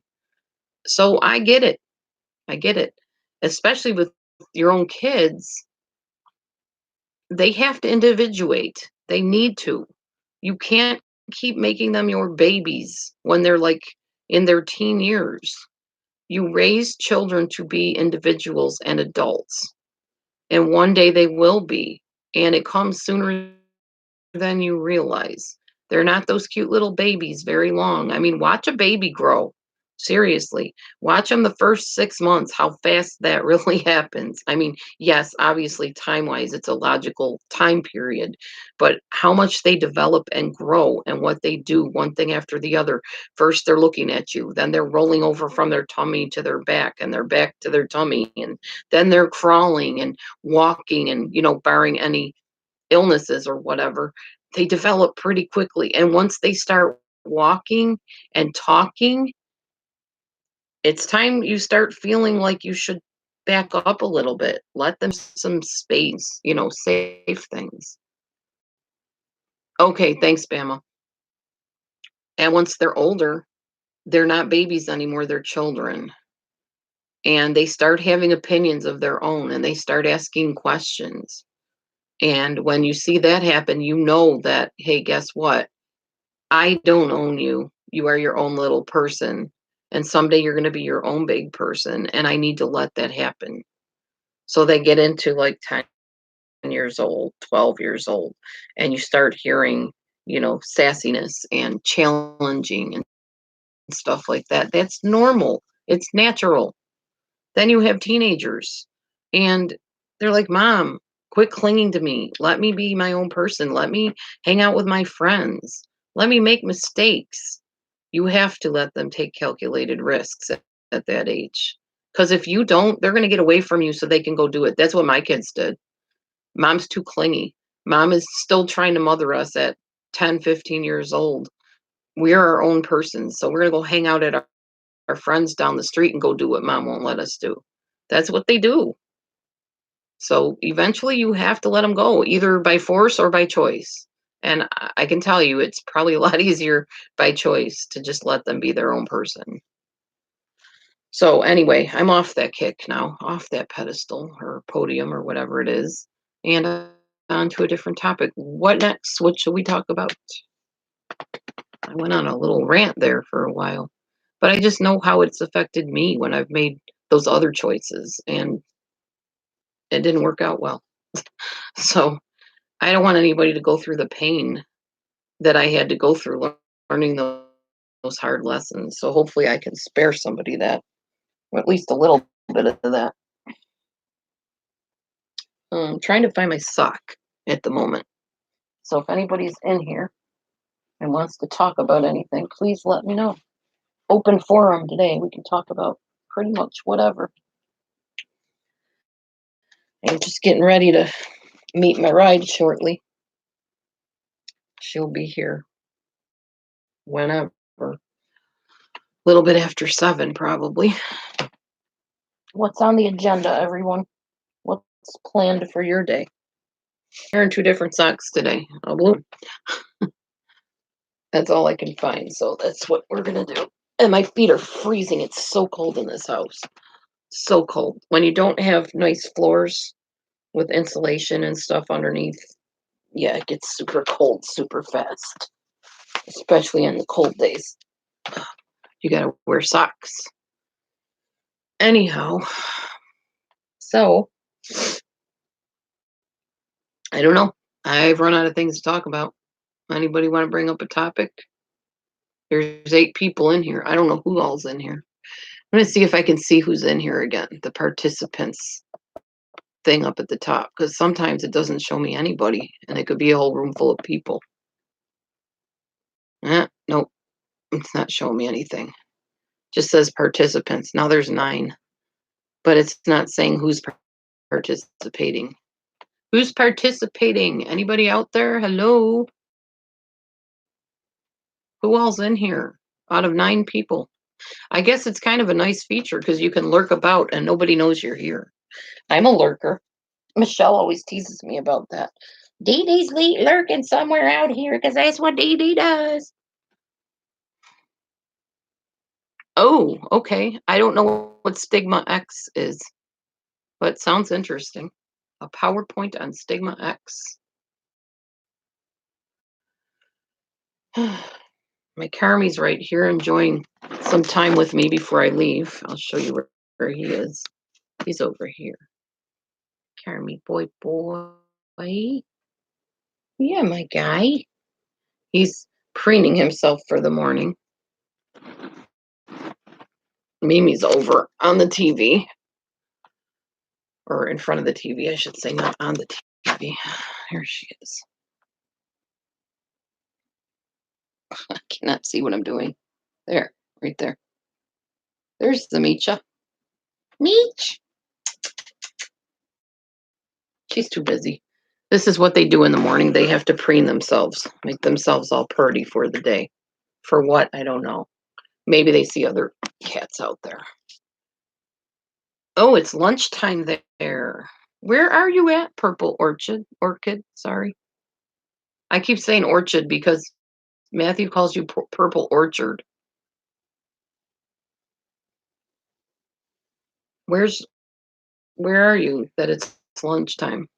So I get it. I get it. Especially with your own kids, they have to individuate. They need to. You can't keep making them your babies when they're like in their teen years. You raise children to be individuals and adults, and one day they will be. And it comes sooner than you realize. They're not those cute little babies very long. I mean, watch a baby grow. Seriously, watch them the first 6 months, how fast that really happens. I mean, yes, obviously, time wise, it's a logical time period, but how much they develop and grow and what they do, one thing after the other. First, they're looking at you, then they're rolling over from their tummy to their back and their back to their tummy, and then they're crawling and walking and, barring any illnesses or whatever, they develop pretty quickly. And once they start walking and talking, it's time you start feeling like you should back up a little bit. Let them some space, safe things. Okay, thanks, Bama. And once they're older, they're not babies anymore, they're children. And they start having opinions of their own and they start asking questions. And when you see that happen, you know that, hey, guess what? I don't own you. You are your own little person. And someday you're going to be your own big person. And I need to let that happen. So they get into like 10 years old, 12 years old, and you start hearing, sassiness and challenging and stuff like that. That's normal. It's natural. Then you have teenagers and they're like, Mom, quit clinging to me. Let me be my own person. Let me hang out with my friends. Let me make mistakes. You have to let them take calculated risks at that age. Because if you don't, they're going to get away from you so they can go do it. That's what my kids did. Mom's too clingy. Mom is still trying to mother us at 10, 15 years old. We're our own persons. So we're going to go hang out at our friends down the street and go do what mom won't let us do. That's what they do. So eventually you have to let them go, either by force or by choice. And I can tell you, it's probably a lot easier by choice to just let them be their own person. So anyway, I'm off that kick now, off that pedestal or podium or whatever it is, and on to a different topic. What next? What should we talk about? I went on a little rant there for a while, but I just know how it's affected me when I've made those other choices and it didn't work out well. So I don't want anybody to go through the pain that I had to go through learning those hard lessons. So hopefully I can spare somebody that, or at least a little bit of that. I'm trying to find my sock at the moment. So if anybody's in here and wants to talk about anything, please let me know. Open forum today. We can talk about pretty much whatever. I'm just getting ready to meet my ride shortly. She'll be here whenever. A little bit after 7, probably. What's on the agenda, everyone? What's planned for your day? Wearing 2 different socks today. A blue. That's all I can find, so that's what we're gonna do. And my feet are freezing. It's so cold in this house. So cold. When you don't have nice floors with insulation and stuff underneath, yeah, it gets super cold super fast, especially in the cold days. You gotta wear socks. Anyhow, so I don't know. I've run out of things to talk about. Anybody want to bring up a topic? There's 8 people in here. I don't know who all's in here. I'm gonna see if I can see who's in here again. The participants thing up at the top, because sometimes it doesn't show me anybody, and it could be a whole room full of people. Nope, it's not showing me anything. Just says participants. Now there's 9, but it's not saying who's participating. Who's participating? Anybody out there? Hello? Who all's in here out of 9 people? I guess it's kind of a nice feature because you can lurk about and nobody knows you're here. I'm a lurker. Michelle always teases me about that. Dee Dee's lurking somewhere out here because that's what Dee Dee does. Oh, okay. I don't know what Stigma X is, but sounds interesting. A PowerPoint on Stigma X. My Carmi's right here enjoying some time with me before I leave. I'll show you where he is. He's over here. Carmi, boy. Yeah, my guy. He's preening himself for the morning. Mimi's over on the TV. Or in front of the TV, I should say, not on the TV. Here she is. I cannot see what I'm doing. There, right there. There's the Meecha. Meech! She's too busy. This is what they do in the morning. They have to preen themselves, make themselves all purty for the day. For what? I don't know. Maybe they see other cats out there. Oh, it's lunchtime there. Where are you at, Purple Orchid? Sorry. I keep saying orchid because Matthew calls you Purple Orchard. Where are you that it's lunchtime?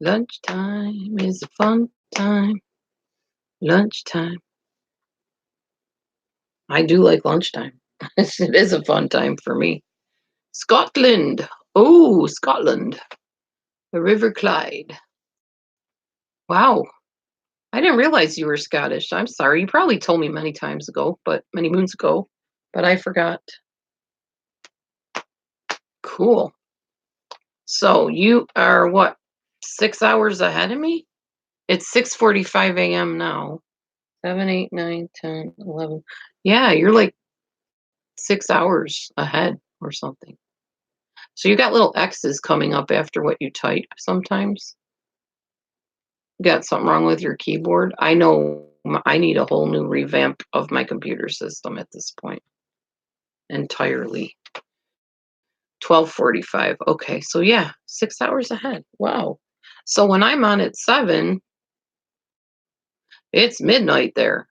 Lunchtime is a fun time. Lunchtime. I do like lunchtime. It is a fun time for me. Scotland. Oh, Scotland. The River Clyde. Wow. I didn't realize you were Scottish. I'm sorry. You probably told me many moons ago, but I forgot. Cool. So you are what? 6 hours ahead of me? It's 6:45 a.m. now. 7, 8, 9, 10, 11. Yeah, you're like 6 hours ahead or something. So you got little X's coming up after what you type sometimes. Got something wrong with your keyboard? I know I need a whole new revamp of my computer system at this point. Entirely. 12:45. Okay, so yeah, 6 hours ahead. Wow. So when I'm on at 7, it's midnight there.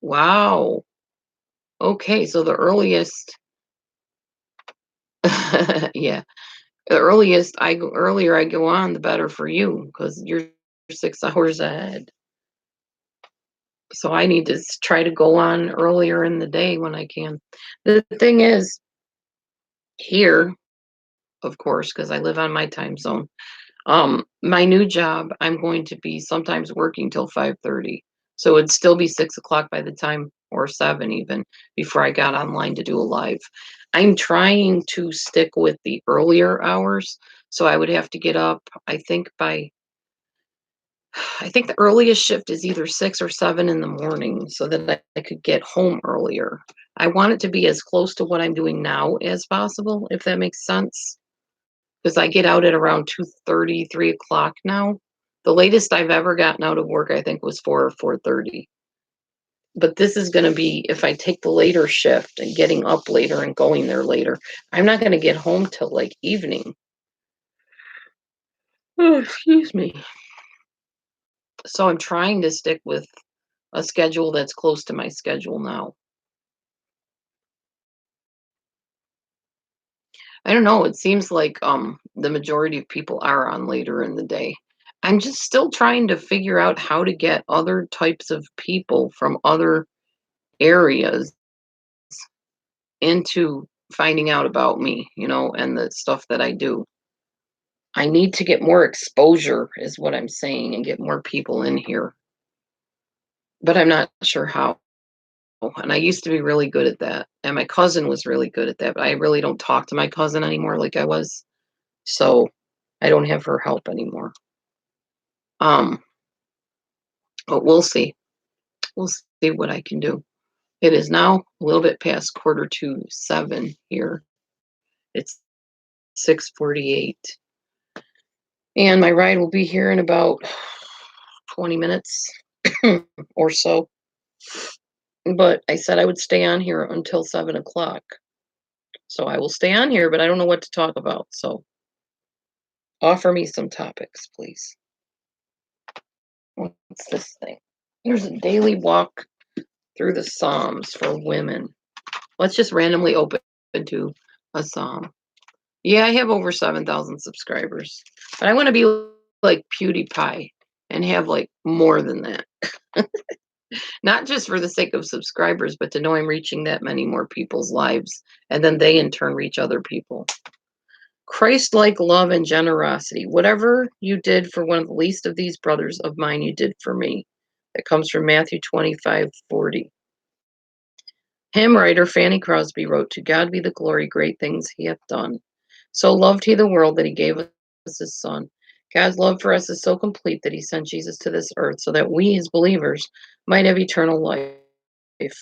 Wow. Okay, so the earliest yeah, the earlier I go on, the better for you because you're 6 hours ahead. So I need to try to go on earlier in the day when I can. The thing is, here, of course, because I live on my time zone, my new job, I'm going to be sometimes working till 5:30. So it'd still be 6 o'clock by the time or 7 even before I got online to do a live. I'm trying to stick with the earlier hours, so I would have to get up, I think the earliest shift is either 6 or 7 in the morning so that I could get home earlier. I want it to be as close to what I'm doing now as possible, if that makes sense. Because I get out at around 2:30, 3 o'clock now. The latest I've ever gotten out of work, I think, was 4 or 4:30. But this is gonna be if I take the later shift and getting up later and going there later, I'm not gonna get home till, like, evening. Oh, excuse me. So I'm trying to stick with a schedule that's close to my schedule now. I don't know, it seems like, the majority of people are on later in the day. I'm just still trying to figure out how to get other types of people from other areas into finding out about me, and the stuff that I do. I need to get more exposure is what I'm saying and get more people in here, but I'm not sure how. And I used to be really good at that. And my cousin was really good at that, but I really don't talk to my cousin anymore like I was. So I don't have her help anymore. Um, but we'll see. We'll see what I can do. It is now a little bit past quarter to 7 here. It's 6:48. And my ride will be here in about 20 minutes or so. But I said I would stay on here until 7 o'clock. So I will stay on here, but I don't know what to talk about. So offer me some topics, please. What's this thing? Here's a daily walk through the Psalms for women. Let's just randomly open to a psalm. Yeah, I have over 7,000 subscribers, but I want to be like PewDiePie and have like more than that. Not just for the sake of subscribers, but to know I'm reaching that many more people's lives, and then they in turn reach other people. Christ-like love and generosity. Whatever you did for one of the least of these brothers of mine, you did for me. That comes from Matthew 25:40. Hymn writer Fanny Crosby wrote, "To God be the glory, great things he hath done. So loved he the world that he gave us his son." God's love for us is so complete that he sent Jesus to this earth so that we, as believers, might have eternal life.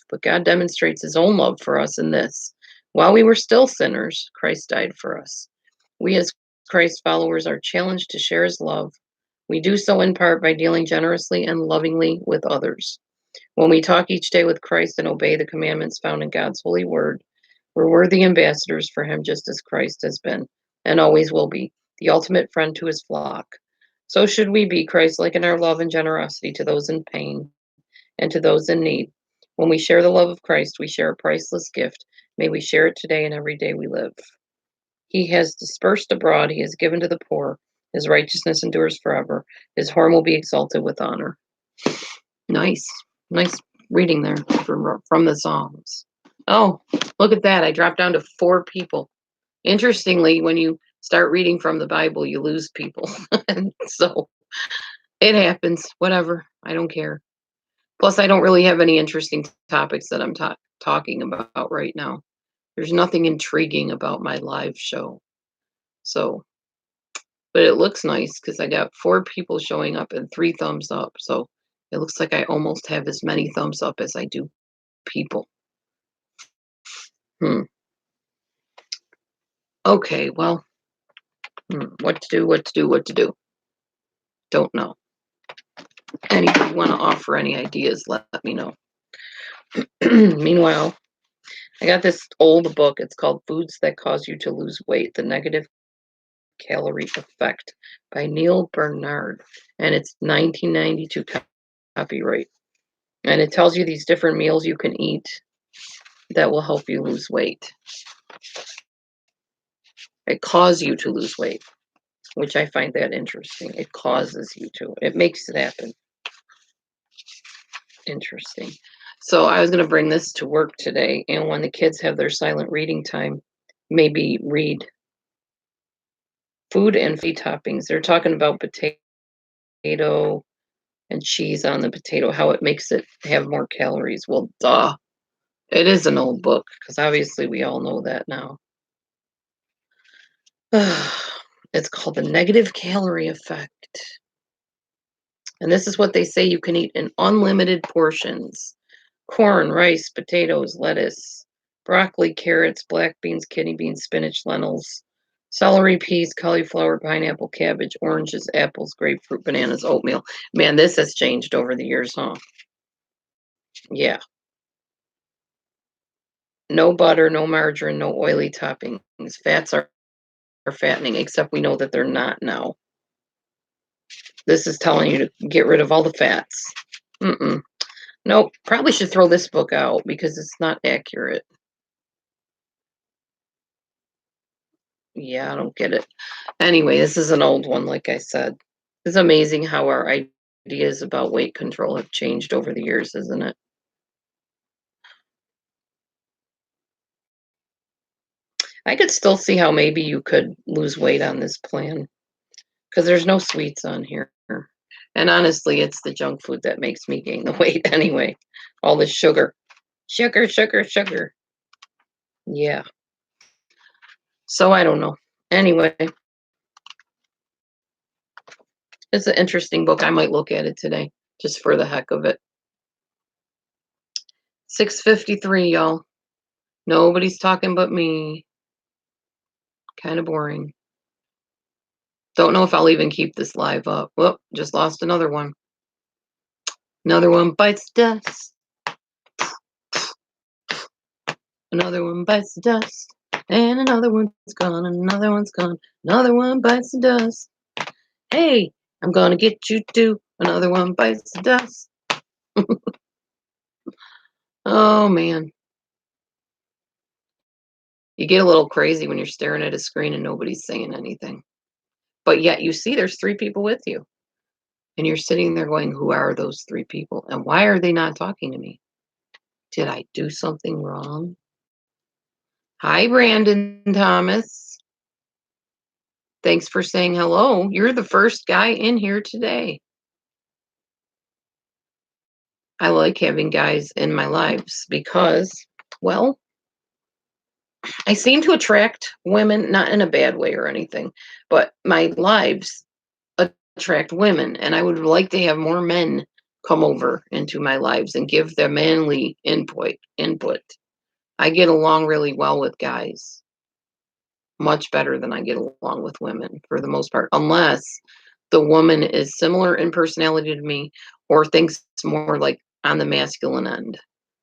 But God demonstrates his own love for us in this: while we were still sinners, Christ died for us. We, as Christ followers, are challenged to share his love. We do so in part by dealing generously and lovingly with others. When we talk each day with Christ and obey the commandments found in God's holy word, we're worthy ambassadors for him just as Christ has been and always will be, the ultimate friend to his flock. So should we be Christ-like in our love and generosity to those in pain and to those in need. When we share the love of Christ, we share a priceless gift. May we share it today and every day we live. He has dispersed abroad, he has given to the poor. His righteousness endures forever. His horn will be exalted with honor. Nice. Nice reading there from the Psalms. Oh, look at that. I dropped down to 4 people. Interestingly, when you start reading from the Bible, you lose people. And so it happens. Whatever. I don't care. Plus, I don't really have any interesting topics that I'm talking about right now. There's nothing intriguing about my live show. So, but it looks nice because I got 4 people showing up and 3 thumbs up. So it looks like I almost have as many thumbs up as I do people. Hmm. Okay, well, what to do, what to do, what to do. Don't know. Anybody want to offer any ideas, let me know. Meanwhile, I got this old book. It's called Foods That Cause You to Lose Weight, The Negative Calorie Effect by Neil Bernard. And it's 1992 copyright. And it tells you these different meals you can eat that will help you lose weight. It causes you to lose weight, which I find that interesting. It causes you to. It makes it happen. Interesting. So I was going to bring this to work today, and when the kids have their silent reading time, maybe read food and feed toppings. They're talking about potato, and cheese on the potato, how it makes it have more calories. Well, duh. It is an old book because obviously we all know that now. It's called The Negative Calorie Effect. And this is what they say you can eat in unlimited portions: corn, rice, potatoes, lettuce, broccoli, carrots, black beans, kidney beans, spinach, lentils, celery, peas, cauliflower, pineapple, cabbage, oranges, apples, grapefruit, bananas, oatmeal. Man, this has changed over the years, huh? Yeah. No butter, no margarine, no oily toppings. Fats are fattening, except we know that they're not now. This is telling you to get rid of all the fats. Mm-mm. Nope. Probably should throw this book out because it's not accurate. Yeah, I don't get it. Anyway, this is an old one, like I said. It's amazing how our ideas about weight control have changed over the years, isn't it? I could still see how maybe you could lose weight on this plan because there's no sweets on here. And honestly, it's the junk food that makes me gain the weight anyway. All the sugar. Sugar, sugar, sugar. Yeah. So I don't know. Anyway, it's an interesting book. I might look at it today just for the heck of it. 6:53, y'all. Nobody's talking but me. Kind of boring. Don't know if I'll even keep this live up. Whoop, just lost another one. Another one bites dust. Another one bites the dust. And another one's gone. Another one's gone. Another one bites the dust. Hey, I'm gonna get you too. Another one bites the dust. Oh man. You get a little crazy when you're staring at a screen and nobody's saying anything. But yet you see there's three people with you. And you're sitting there going, who are those three people? And why are they not talking to me? Did I do something wrong? Hi, Brandon Thomas. Thanks for saying hello. You're the first guy in here today. I like having guys in my lives because, well, I seem to attract women, not in a bad way or anything, but my lives attract women. And I would like to have more men come over into my lives and give their manly input. I get along really well with guys, much better than I get along with women for the most part, unless the woman is similar in personality to me or thinks more like on the masculine end,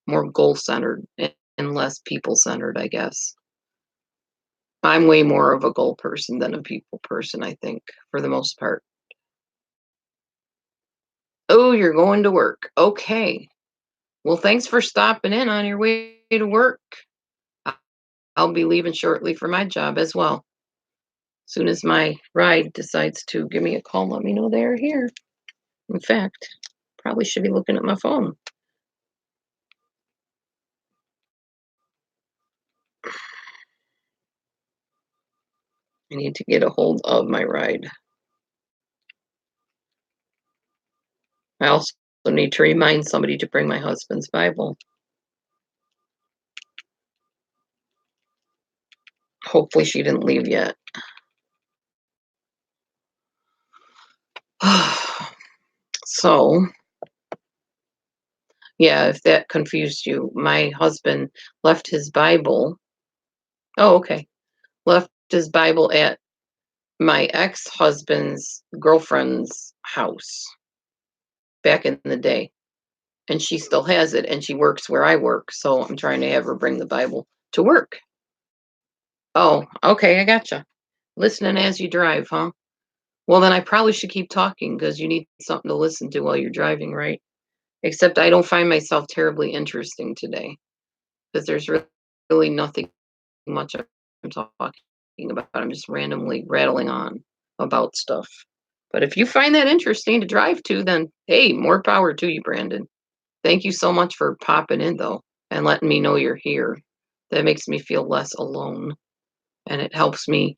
more goal centered and less people centered, I guess. I'm way more of a goal person than a people person, I think, for the most part. Oh, you're going to work. Okay. Well, thanks for stopping in on your way to work. I- I'll be leaving shortly for my job as well. Soon as my ride decides to give me a call, let me know they're here. In fact, probably should be looking at my phone. I need to get a hold of my ride. I also need to remind somebody to bring my husband's Bible. Hopefully, she didn't leave yet. So, yeah, if that confused you, my husband left his Bible. Oh, okay. Left his Bible at my ex-husband's girlfriend's house back in the day. And she still has it and she works where I work. So I'm trying to have her bring the Bible to work. Oh, okay, I gotcha. Listening as you drive, huh? Well, then I probably should keep talking because you need something to listen to while you're driving, right? Except I don't find myself terribly interesting today because there's really nothing much I'm talking about. I'm just randomly rattling on about stuff. But if you find that interesting to drive to, then hey, more power to you, Brandon. Thank you so much for popping in, though, and letting me know you're here. That makes me feel less alone, and it helps me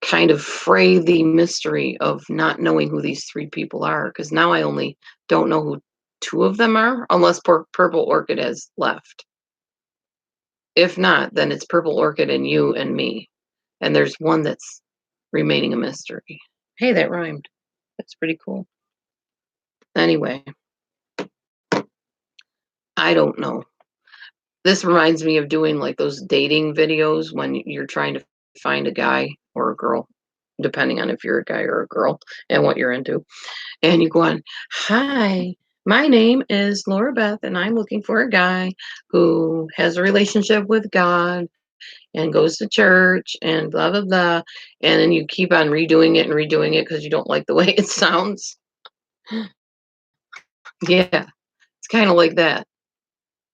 kind of fray the mystery of not knowing who these 3 people are, because now I only don't know who 2 of them are, unless Purple Orchid has left. If not, then it's Purple Orchid and you and me, and there's one that's remaining a mystery. Hey, that rhymed. That's pretty cool. Anyway, I don't know. This reminds me of doing, like, those dating videos when you're trying to find a guy or a girl, depending on if you're a guy or a girl and what you're into. And you go on, "Hi, my name is Laura Beth, and I'm looking for a guy who has a relationship with God and goes to church and blah, blah, blah." And then you keep on redoing it and redoing it because you don't like the way it sounds. Yeah, it's kinda like that.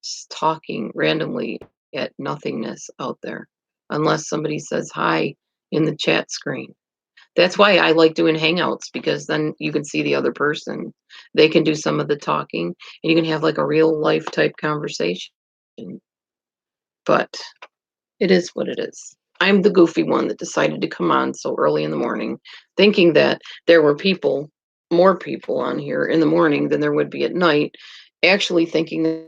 Just talking randomly at nothingness out there, unless somebody says hi in the chat screen. That's why I like doing Hangouts, because then you can see the other person. They can do some of the talking, and you can have, like, a real life type conversation. But it is what it is. I'm the goofy one that decided to come on so early in the morning, thinking that there were more people on here in the morning than there would be at night, actually thinking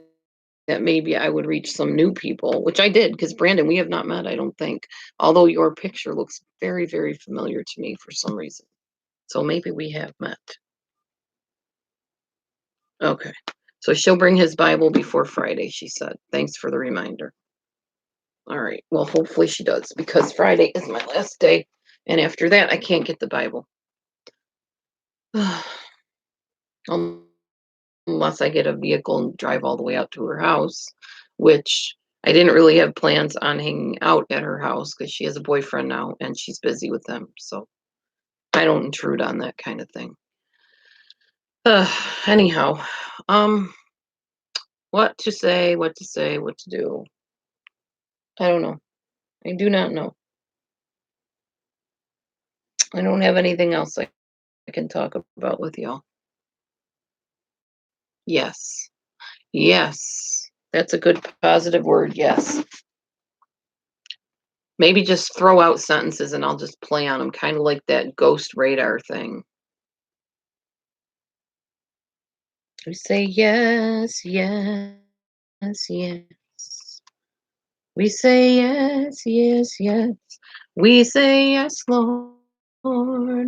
that maybe I would reach some new people, which I did, because Brandon, we have not met, I don't think, although your picture looks very, very familiar to me for some reason. So maybe we have met. Okay. So she'll bring his Bible before Friday, she said. Thanks for the reminder. All right. Well, hopefully she does, because Friday is my last day. And after that, I can't get the Bible. Unless I get a vehicle and drive all the way out to her house, which I didn't really have plans on hanging out at her house because she has a boyfriend now and she's busy with them. So I don't intrude on that kind of thing. Anyhow, um, what to say, what to say, what to do. I don't know. I do not know. I don't have anything else I can talk about with y'all. Yes. Yes. That's a good positive word. Yes. Maybe just throw out sentences and I'll just play on them, kind of like that ghost radar thing. We say yes, yes, yes. We say yes, yes, yes. We say yes, Lord.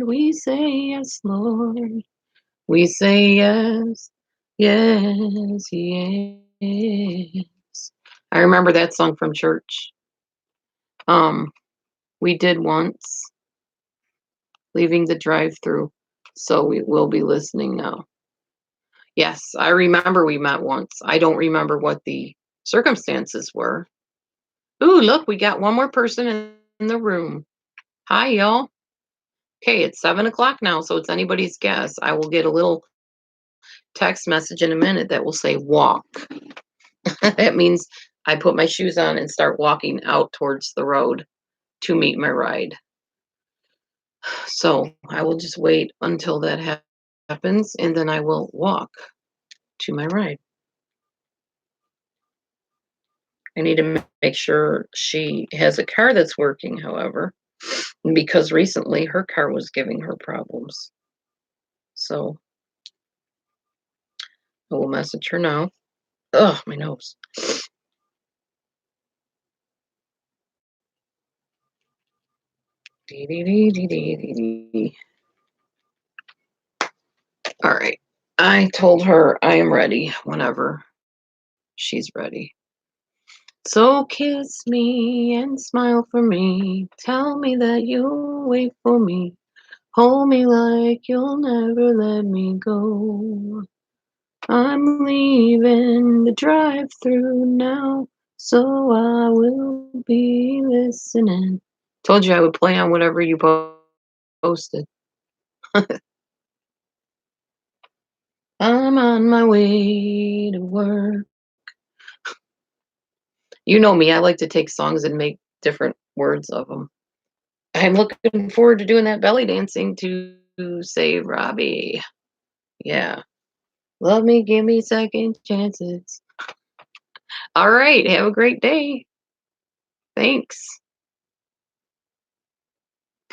We say yes, Lord. We say yes, yes, yes. I remember that song from church. Um, we did once, leaving the drive-through, so we will be listening now. Yes, I remember we met once. I don't remember what the circumstances were. Ooh, look, we got one more person in the room. Hi, y'all. Okay, it's 7 o'clock now, so it's anybody's guess. I will get a little text message in a minute that will say walk. That means I put my shoes on and start walking out towards the road to meet my ride. So I will just wait until that happens and then I will walk to my ride. I need to make sure she has a car that's working, however, because recently her car was giving her problems. So I will message her now. Ugh, my nose. Dee, dee, dee, dee, dee, dee, dee. All right. I told her I am ready whenever she's ready. So kiss me and smile for me. Tell me that you'll wait for me. Hold me like you'll never let me go. I'm leaving the drive-through now, so I will be listening. Told you I would play on whatever you posted. I'm on my way to work. You know me, I like to take songs and make different words of them. I'm looking forward to doing that belly dancing to Save Robbie. Yeah. Love me, give me second chances. All right. Have a great day. Thanks.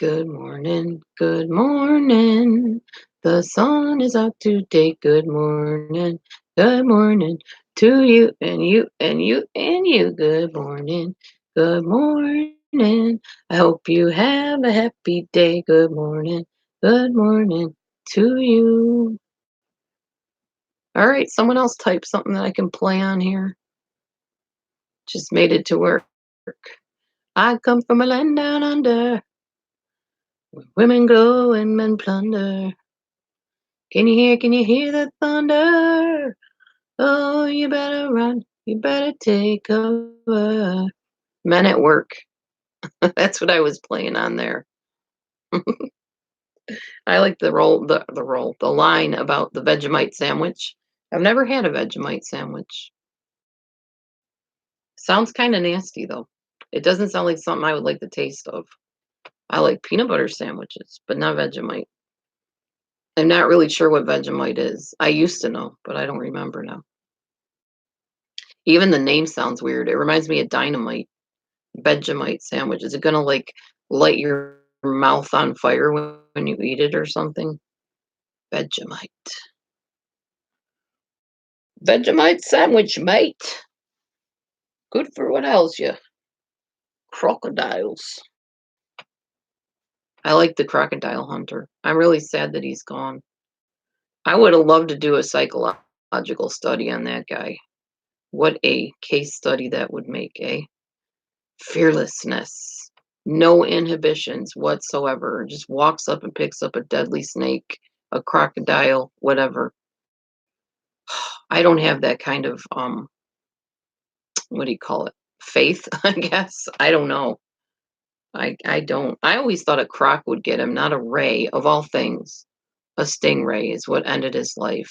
Good morning, good morning. The sun is out today. Good morning to you and you and you and you. Good morning. I hope you have a happy day. Good morning to you. All right, someone else type something that I can play on here. Just made it to work. I come from a land down under, where women go and men plunder. Can you hear the thunder? Oh, you better run, you better take cover. Men at Work. That's what I was playing on there. I like the line about the Vegemite sandwich. I've never had a Vegemite sandwich. Sounds kind of nasty though. It doesn't sound like something I would like the taste of. I like peanut butter sandwiches, but not Vegemite. I'm not really sure what Vegemite is. I used to know, but I don't remember now. Even the name sounds weird. It reminds me of dynamite. Vegemite sandwich. Is it gonna like light your mouth on fire when you eat it or something? Vegemite. Vegemite sandwich, mate. Good for what else you? Crocodiles. I like the crocodile hunter. I'm really sad that he's gone. I would have loved to do a psychological study on that guy. What a case study that would make, eh? Fearlessness. No inhibitions whatsoever. Just walks up and picks up a deadly snake, a crocodile, whatever. I don't have that kind of what do you call it? Faith, I guess. I don't know. I don't. I always thought a croc would get him, not a ray of all things. A stingray is what ended his life.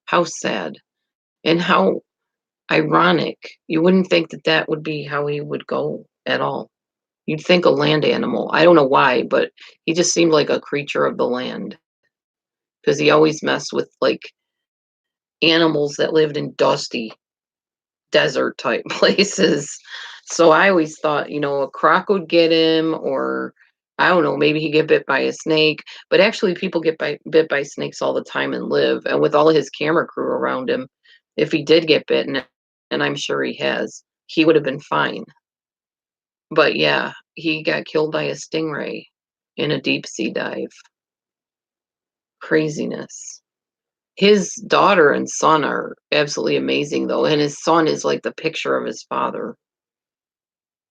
How sad. And how ironic. You wouldn't think that that would be how he would go at all. You'd think a land animal. I don't know why, but he just seemed like a creature of the land because he always messed with like animals that lived in dusty desert type places. So I always thought, a croc would get him, or I don't know, maybe he'd get bit by a snake. But actually, people bit by snakes all the time and live. And with all his camera crew around him, if he did get bitten, and I'm sure he has, he would have been fine. But yeah, he got killed by a stingray in a deep sea dive. Craziness. His daughter and son are absolutely amazing though, and his son is like the picture of his father.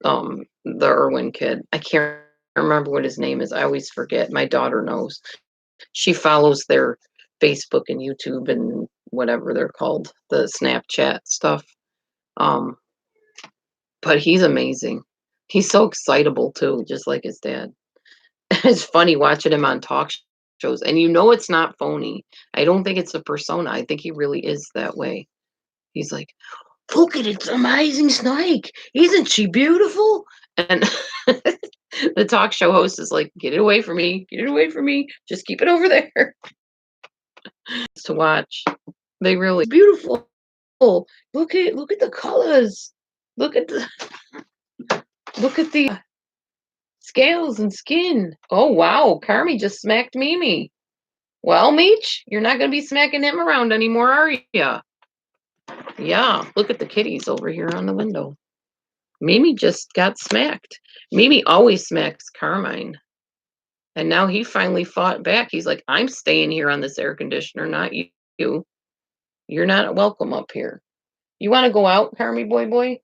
The Irwin kid. I can't remember what his name is. I always forget. My daughter knows. She follows their Facebook and YouTube and whatever they're called, the Snapchat stuff. Um, but he's amazing. He's so excitable too, just like his dad. It's funny watching him on talk shows, and it's not phony. I don't think it's a persona. I think he really is that way. He's like, "Look at its amazing snake! Isn't she beautiful?" And the talk show host is like, "Get it away from me! Get it away from me! Just keep it over there." To watch, they really beautiful. Look at the colors. Look at the look at the scales and skin. Oh wow, Carmi just smacked Mimi. Well, Meech, you're not gonna be smacking him around anymore, are you? Yeah, look at the kitties over here on the window. Mimi just got smacked. Mimi always smacks Carmine. And now he finally fought back. He's like, I'm staying here on this air conditioner, not you. You're not welcome up here. You want to go out, Carmi boy?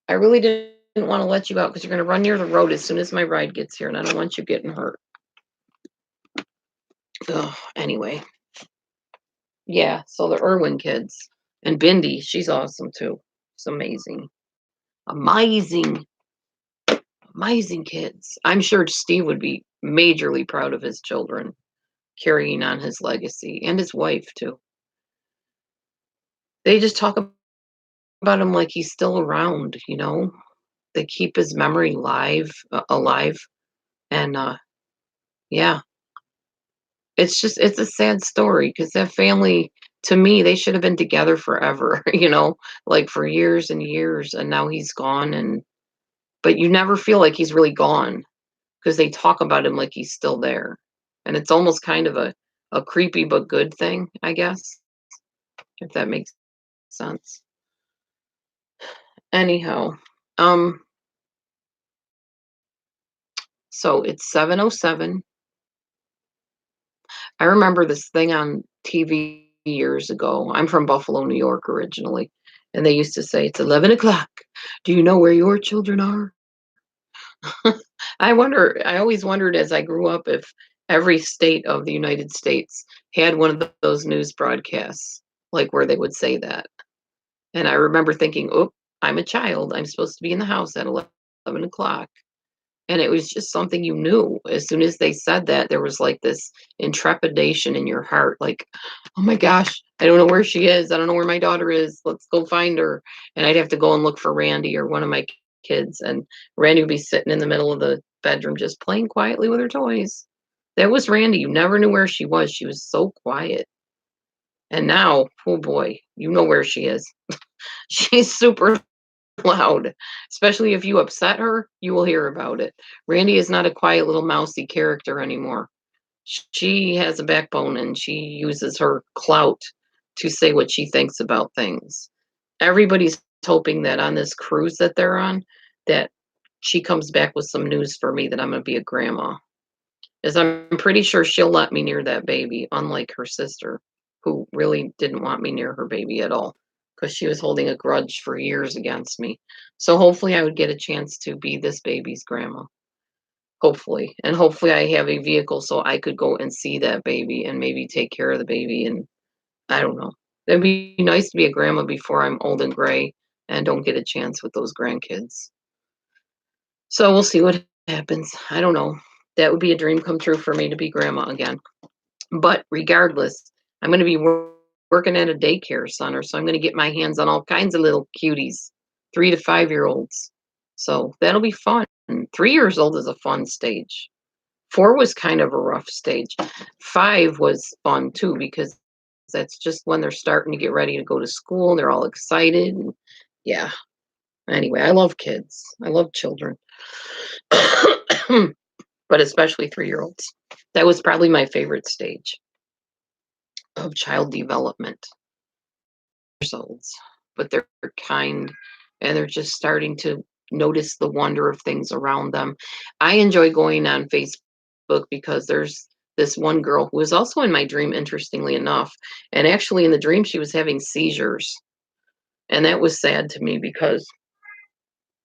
I really didn't want to let you out because you're going to run near the road as soon as my ride gets here, and I don't want you getting hurt. Ugh, anyway. Yeah, so the Irwin kids. And Bindi, she's awesome too. She's amazing. Amazing. Amazing kids. I'm sure Steve would be majorly proud of his children, carrying on his legacy, and his wife too. They just talk about him like he's still around. They keep his memory alive, and yeah, it's a sad story because that family, to me, they should have been together forever, like for years and years, and now he's gone, but you never feel like he's really gone because they talk about him like he's still there. And it's almost kind of a creepy but good thing, I guess, if that makes sense. Anyhow, um, so it's 7:07. I remember this thing on TV years ago. I'm from Buffalo, New York originally, and they used to say, "It's 11 o'clock. Do you know where your children are?" I always wondered as I grew up if every state of the United States had one of those news broadcasts, like where they would say that. And I remember thinking, "Oh, I'm a child. I'm supposed to be in the house at 11 o'clock." And it was just something you knew. As soon as they said that, there was like this intrepidation in your heart, like, "Oh my gosh, I don't know where she is. I don't know where my daughter is. Let's go find her." And I'd have to go and look for Randy or one of my kids. And Randy would be sitting in the middle of the bedroom just playing quietly with her toys. That was Randy. You never knew where she was. She was so quiet. And now, oh boy, you know where she is. She's super loud, especially if you upset her, you will hear about it. Randy is not a quiet little mousy character anymore. She has a backbone and she uses her clout to say what she thinks about things. Everybody's hoping that on this cruise that they're on, that she comes back with some news for me that I'm going to be a grandma. As I'm pretty sure she'll let me near that baby, unlike her sister, who really didn't want me near her baby at all because she was holding a grudge for years against me. So hopefully I would get a chance to be this baby's grandma. Hopefully. And hopefully I have a vehicle so I could go and see that baby and maybe take care of the baby. And I don't know. It'd be nice to be a grandma before I'm old and gray and don't get a chance with those grandkids. So we'll see what happens. I don't know. That would be a dream come true for me to be grandma again. But regardless, I'm going to be working at a daycare center, so I'm going to get my hands on all kinds of little cuties, 3 to 5 year olds. So that'll be fun. 3 years old is a fun stage. 4 was kind of a rough stage. 5 was fun too because that's just when they're starting to get ready to go to school. They're all excited. And yeah. Anyway, I love kids. I love children, but especially 3 year olds. That was probably my favorite stage of child development. Olds, but they're kind and they're just starting to notice the wonder of things around them. I enjoy going on Facebook because there's this one girl who was also in my dream, interestingly enough. And actually, in the dream, she was having seizures. And that was sad to me because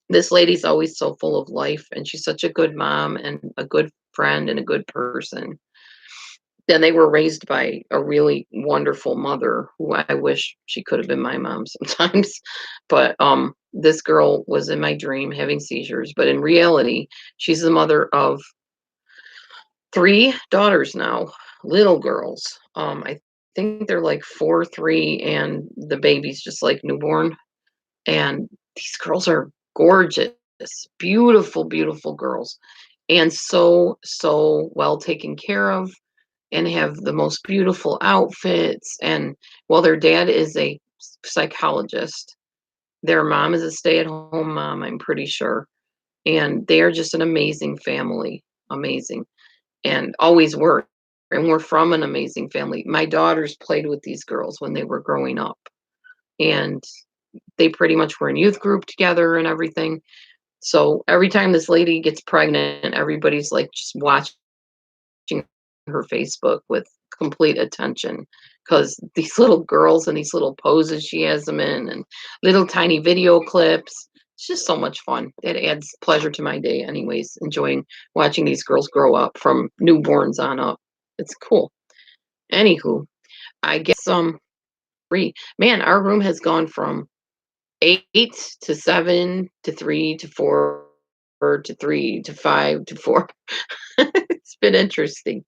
this lady's always so full of life and she's such a good mom and a good friend and a good person. And they were raised by a really wonderful mother who I wish she could have been my mom sometimes. But this girl was in my dream having seizures, but in reality, she's the mother of 3 daughters now, little girls. I think they're like 4, 3, and the baby's just like newborn. And these girls are gorgeous, beautiful, beautiful girls, and so, so well taken care of and have the most beautiful outfits. And well, their dad is a psychologist. Their mom is a stay-at-home mom, I'm pretty sure. And they are just an amazing family. Amazing. And always were. And we're from an amazing family. My daughters played with these girls when they were growing up. And they pretty much were in youth group together and everything. So every time this lady gets pregnant, everybody's like just watching her Facebook with complete attention because these little girls and these little poses she has them in and little tiny video clips. It's just so much fun. It adds pleasure to my day, anyways, enjoying watching these girls grow up from newborns on up. It's cool. Anywho, I guess man, our room has gone from 8 to 7 to 3 to 4 to 3 to 5 to 4. It's been interesting.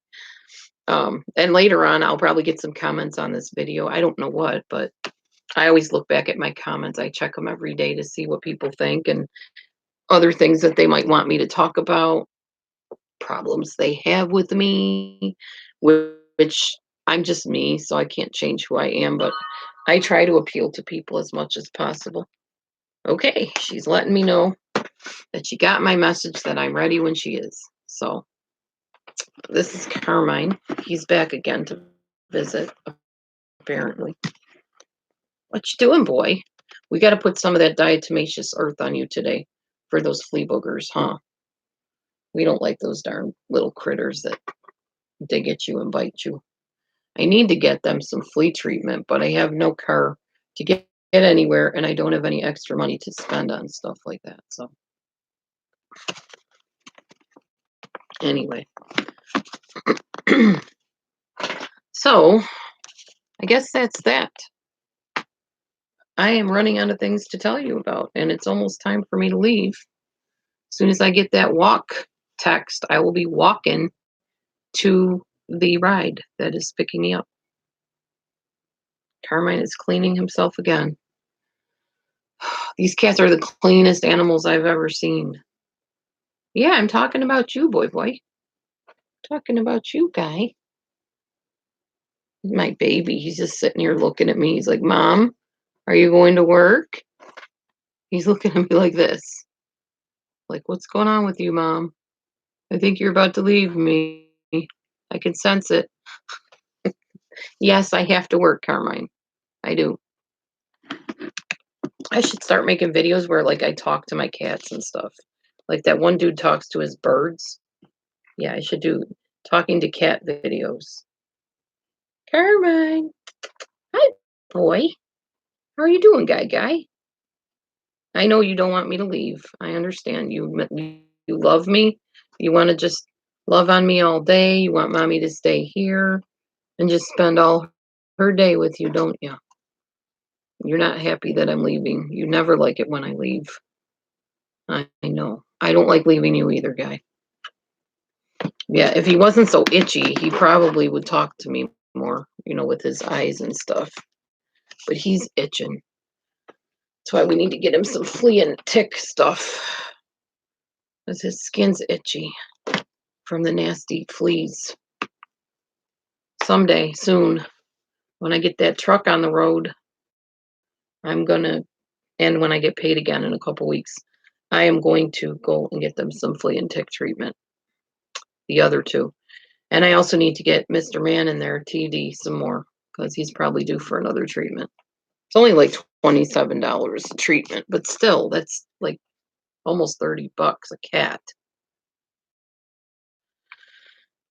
And later on, I'll probably get some comments on this video. I don't know what, but I always look back at my comments. I check them every day to see what people think and other things that they might want me to talk about, problems they have with me, which I'm just me, so I can't change who I am, but I try to appeal to people as much as possible. Okay, she's letting me know that she got my message that I'm ready when she is. So this is Carmine. He's back again to visit, apparently. What you doing, boy? We got to put some of that diatomaceous earth on you today for those flea boogers, huh? We don't like those darn little critters that dig at you and bite you. I need to get them some flea treatment, but I have no car to get anywhere, and I don't have any extra money to spend on stuff like that. So anyway, so I guess that's that. I am running out of things to tell you about, and it's almost time for me to leave. As soon as I get that walk text, I will be walking to the ride that is picking me up. Carmine is cleaning himself again. These cats are the cleanest animals I've ever seen. Yeah, I'm talking about you, boy. Talking about you, guy. My baby. He's just sitting here looking at me. He's like, Mom, are you going to work? He's looking at me like this. Like, what's going on with you, Mom? I think you're about to leave me. I can sense it. Yes, I have to work, Carmine. I do. I should start making videos where, like, I talk to my cats and stuff. Like that one dude talks to his birds. Yeah, I should do talking to cat videos. Carmine. Hi, boy. How are you doing, guy? I know you don't want me to leave. I understand. You love me. You want to just love on me all day. You want mommy to stay here and just spend all her day with you, don't you? You're not happy that I'm leaving. You never like it when I leave. I know. I don't like leaving you either, guy. Yeah, if he wasn't so itchy, he probably would talk to me more, with his eyes and stuff. But he's itching. That's why we need to get him some flea and tick stuff. Because his skin's itchy from the nasty fleas. Someday, soon, when I get that truck on the road, I'm going to, and when I get paid again in a couple weeks, I am going to go and get them some flea and tick treatment. The other two. And I also need to get Mr. Man in there, TD, some more, because he's probably due for another treatment. It's only like $27 a treatment, but still, that's like almost $30 a cat.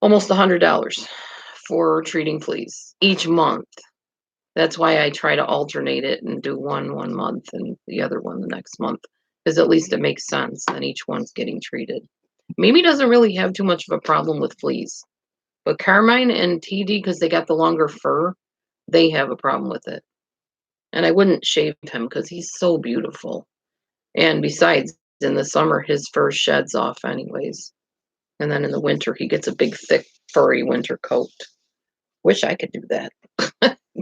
Almost $100 for treating fleas each month. That's why I try to alternate it and do one month and the other one the next month, because at least it makes sense and each one's getting treated. Mimi doesn't really have too much of a problem with fleas, but Carmine and TD, because they got the longer fur, they have a problem with it. And I wouldn't shave him because he's so beautiful. And besides, in the summer, his fur sheds off anyways. And then in the winter, he gets a big, thick, furry winter coat. Wish I could do that.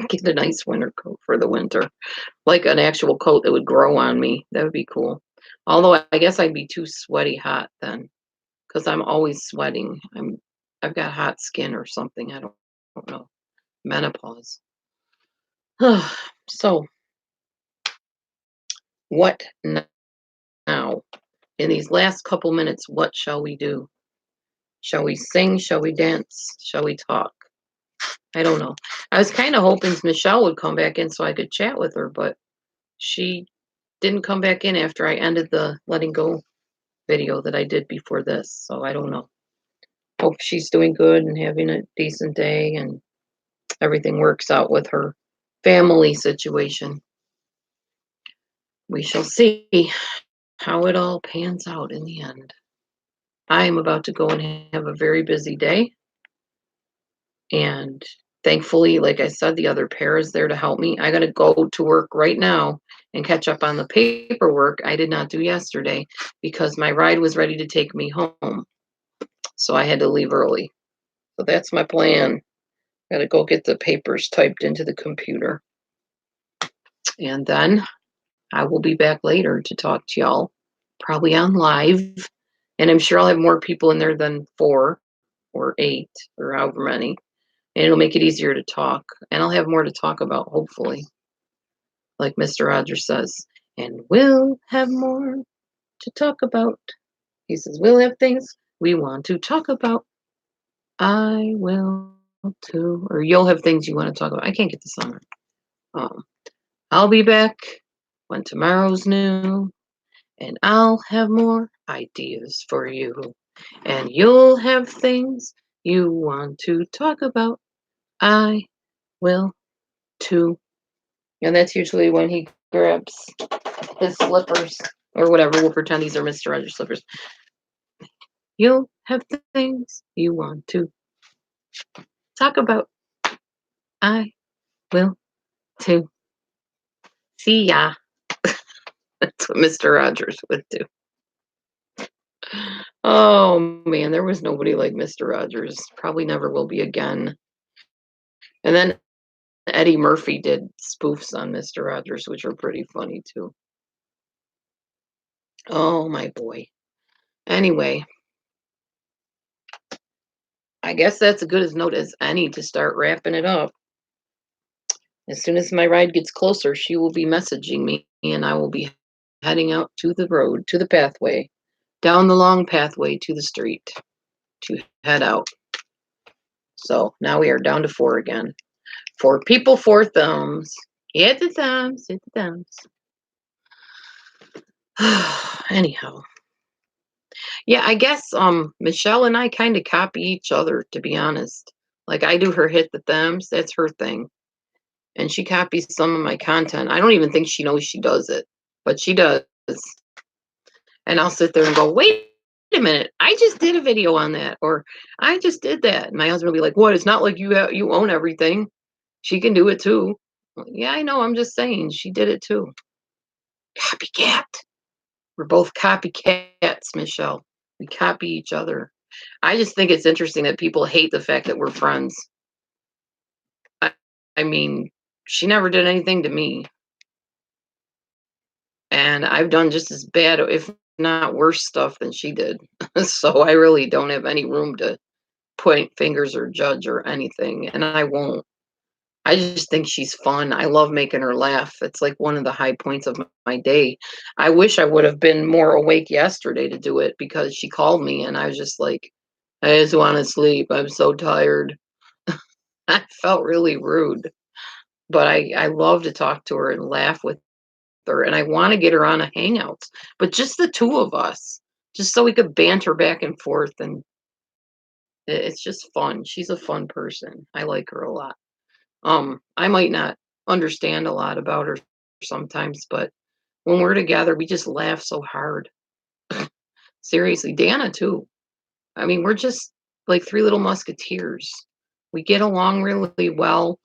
Get a nice winter coat for the winter. Like an actual coat that would grow on me. That would be cool. Although I guess I'd be too sweaty hot then. Because I'm always sweating. I've got hot skin or something. I don't know. Menopause. So, what now? In these last couple minutes, what shall we do? Shall we sing? Shall we dance? Shall we talk? I don't know. I was kind of hoping Michelle would come back in so I could chat with her, but she didn't come back in after I ended the letting go video that I did before this. So I don't know. Hope she's doing good and having a decent day and everything works out with her family situation. We shall see how it all pans out in the end. I am about to go and have a very busy day. And thankfully, like I said, the other pair is there to help me. I got to go to work right now and catch up on the paperwork I did not do yesterday because my ride was ready to take me home. So I had to leave early. So that's my plan. Got to go get the papers typed into the computer. And then I will be back later to talk to y'all, probably on live. And I'm sure I'll have more people in there than 4 or 8 or however many. And it'll make it easier to talk. And I'll have more to talk about, hopefully. Like Mr. Rogers says. And we'll have more to talk about. He says, we'll have things we want to talk about. I will too. Or you'll have things you want to talk about. I can't get the song right. I'll be back when tomorrow's new, and I'll have more ideas for you. And you'll have things you want to talk about. I will too. And that's usually when he grabs his slippers or whatever. We'll pretend these are Mr. Rogers slippers. You'll have things you want to talk about. I will too. See ya. That's what Mr. Rogers would do. Oh man, there was nobody like Mr. Rogers. Probably never will be again. And then Eddie Murphy did spoofs on Mr. Rogers, which were pretty funny too. Oh my boy. Anyway, I guess that's as good as note as any to start wrapping it up. As soon as my ride gets closer, she will be messaging me and I will be heading out to the road, to the pathway, down the long pathway to the street to head out. So now we are down to 4 again. 4 people, 4 thumbs. Hit the thumbs, hit the thumbs. Anyhow. Yeah, I guess Michelle and I kind of copy each other, to be honest. Like I do her hit the thumbs, that's her thing. And she copies some of my content. I don't even think she knows she does it, but she does. And I'll sit there and go, wait a minute, I just did a video on that, or I just did that. And my husband will be like, what? It's not like you own everything. She can do it too. Yeah, I know. I'm just saying she did it too. Copycat. We're both copycats, Michelle. We copy each other. I just think it's interesting that people hate the fact that we're friends. I, I mean, she never did anything to me. And I've done just as bad, if not worse stuff than she did. So I really don't have any room to point fingers or judge or anything. And I won't. I just think she's fun. I love making her laugh. It's like one of the high points of my day. I wish I would have been more awake yesterday to do it because she called me and I was just like, I just want to sleep. I'm so tired. I felt really rude, but I love to talk to her and laugh with her. And I want to get her on a Hangouts, but just the two of us, just so we could banter back and forth. And it's just fun. She's a fun person. I like her a lot. I might not understand a lot about her sometimes, but when we're together, we just laugh so hard. Seriously, Dana too. I mean, we're just like 3 little musketeers. We get along really well,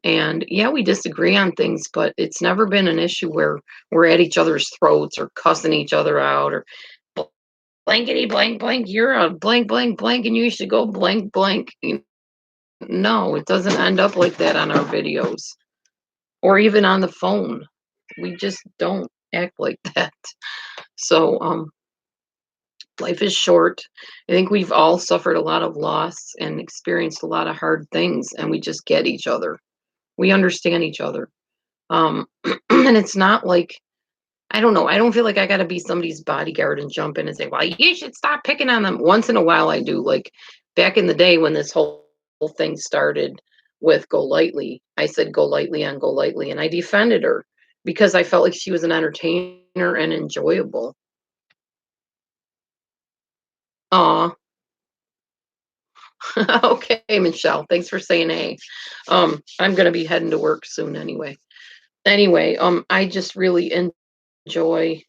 and yeah, we disagree on things, but it's never been an issue where we're at each other's throats or cussing each other out or blankety blank blank. You're a blank blank blank, and you should go blank blank. No, it doesn't end up like that on our videos or even on the phone. We just don't act like that. So, life is short. I think we've all suffered a lot of loss and experienced a lot of hard things, and we just get each other. We understand each other. And it's not like, I don't know. I don't feel like I got to be somebody's bodyguard and jump in and say, well, you should stop picking on them. Once in a while, I do. Like back in the day when this whole thing started with Go Lightly, I said, go lightly on Go Lightly. And I defended her because I felt like she was an entertainer and enjoyable. Aw. Okay, Michelle. Thanks for saying A. I'm gonna be heading to work soon anyway. Anyway, I just really enjoy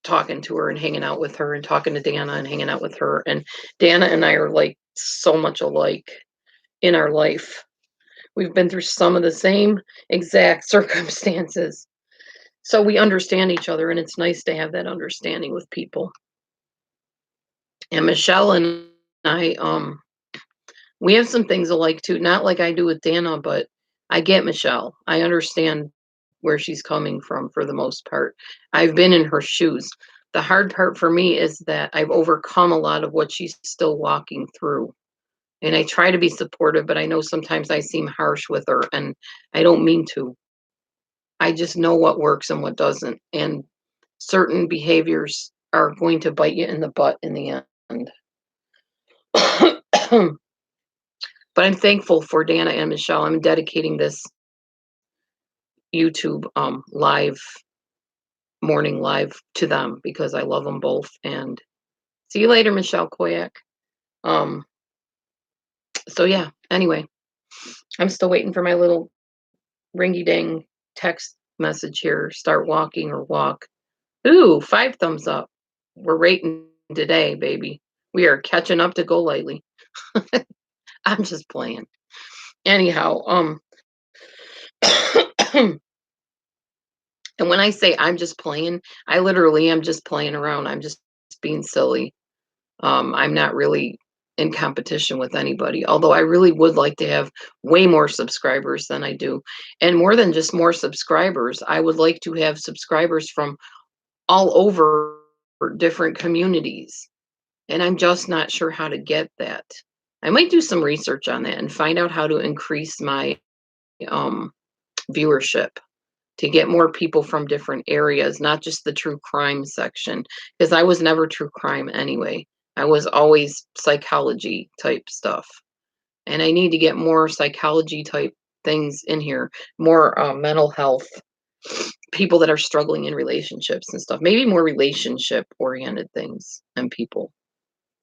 talking to her and hanging out with her and talking to Dana and hanging out with her. And Dana and I are like so much alike in our life. We've been through some of the same exact circumstances. So we understand each other, and it's nice to have that understanding with people. And Michelle and I, we have some things alike too. Not like I do with Dana, but I get Michelle. I understand where she's coming from for the most part. I've been in her shoes. The hard part for me is that I've overcome a lot of what she's still walking through. And I try to be supportive, but I know sometimes I seem harsh with her, and I don't mean to. I just know what works and what doesn't. And certain behaviors are going to bite you in the butt in the end. but I'm thankful for Dana and Michelle. I'm dedicating this YouTube live morning live to them because I love them both. And see you later, Michelle Koyak. Um, so yeah, anyway, I'm still waiting for my little ringy dang text message here. Start walking or walk. Ooh, 5 thumbs up. We're rating today, baby. We are catching up to Go Lightly. I'm just playing. Anyhow, and when I say I'm just playing, I literally am just playing around. I'm just being silly. I'm not really in competition with anybody, although I really would like to have way more subscribers than I do. And more than just more subscribers, I would like to have subscribers from all over different communities. And I'm just not sure how to get that. I might do some research on that and find out how to increase my um, viewership to get more people from different areas, not just the true crime section, because I was never true crime anyway. I was always psychology type stuff. And I need to get more psychology type things in here, more mental health, people that are struggling in relationships and stuff, maybe more relationship oriented things and people.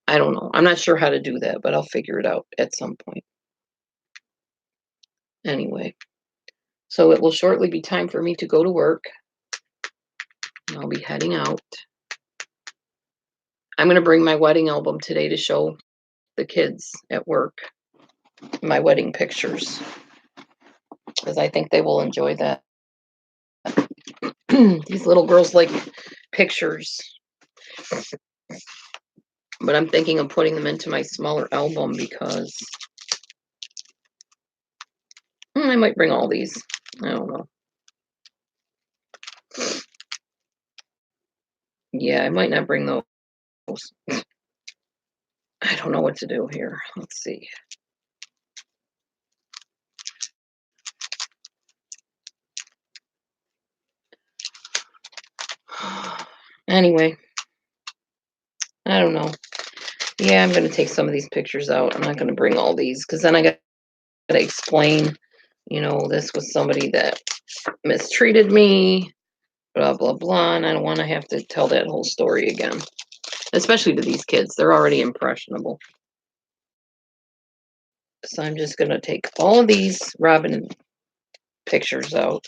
I don't know. I'm not sure how to do that, but I'll figure it out at some point. Anyway, so it will shortly be time for me to go to work. And I'll be heading out. I'm going to bring my wedding album today to show the kids at work my wedding pictures because I think they will enjoy that. These little girls like pictures, but I'm thinking of putting them into my smaller album because I might bring all these. I don't know. Yeah, I might not bring those. I don't know what to do here. Let's see. Anyway, I don't know. Yeah, I'm going to take some of these pictures out. I'm not going to bring all these because then I got to explain, this was somebody that mistreated me, blah, blah, blah. And I don't want to have to tell that whole story again, especially to these kids. They're already impressionable. So I'm just going to take all of these Robin pictures out.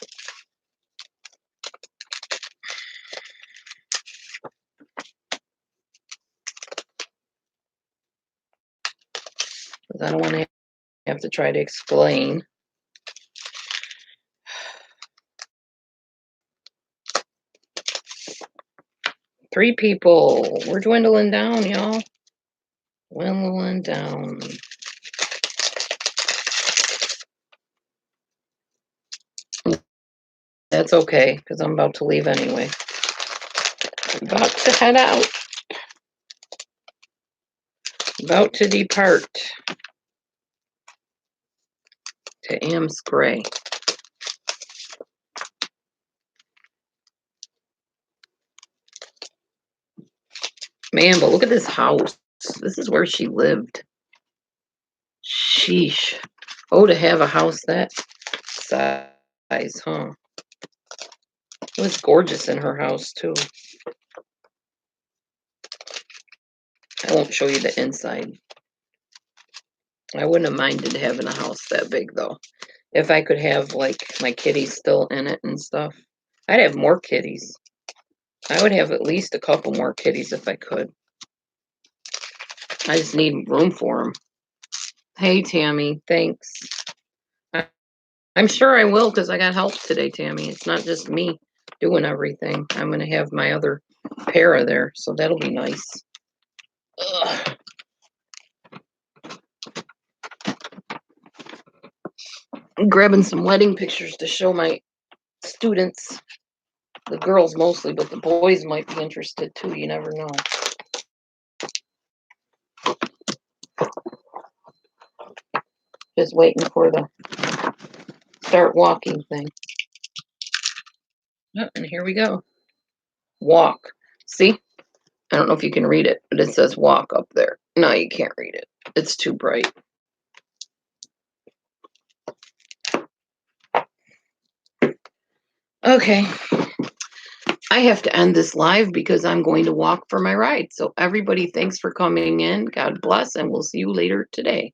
Because I don't want to have to try to explain. Three people. We're dwindling down, y'all. Dwindling down. That's okay, because I'm about to leave anyway. I'm about to head out. About to depart to Amscray. Man, but look at this house. This is where she lived. Sheesh. Oh, to have a house that size, huh? It was gorgeous in her house, too. I won't show you the inside. I wouldn't have minded having a house that big, though. If I could have, like, my kitties still in it and stuff. I'd have more kitties. I would have at least a couple more kitties if I could. I just need room for them. Hey, Tammy, thanks. I'm sure I will because I got help today, Tammy. It's not just me doing everything. I'm going to have my other para there, so that'll be nice. Ugh. I'm grabbing some wedding pictures to show my students, the girls mostly, but the boys might be interested too. You never know. Just waiting for the start walking thing. Oh, and here we go. Walk. See? I don't know if you can read it, but it says walk up there. No, you can't read it. It's too bright. Okay. I have to end this live because I'm going to walk for my ride. So everybody, thanks for coming in. God bless, and we'll see you later today.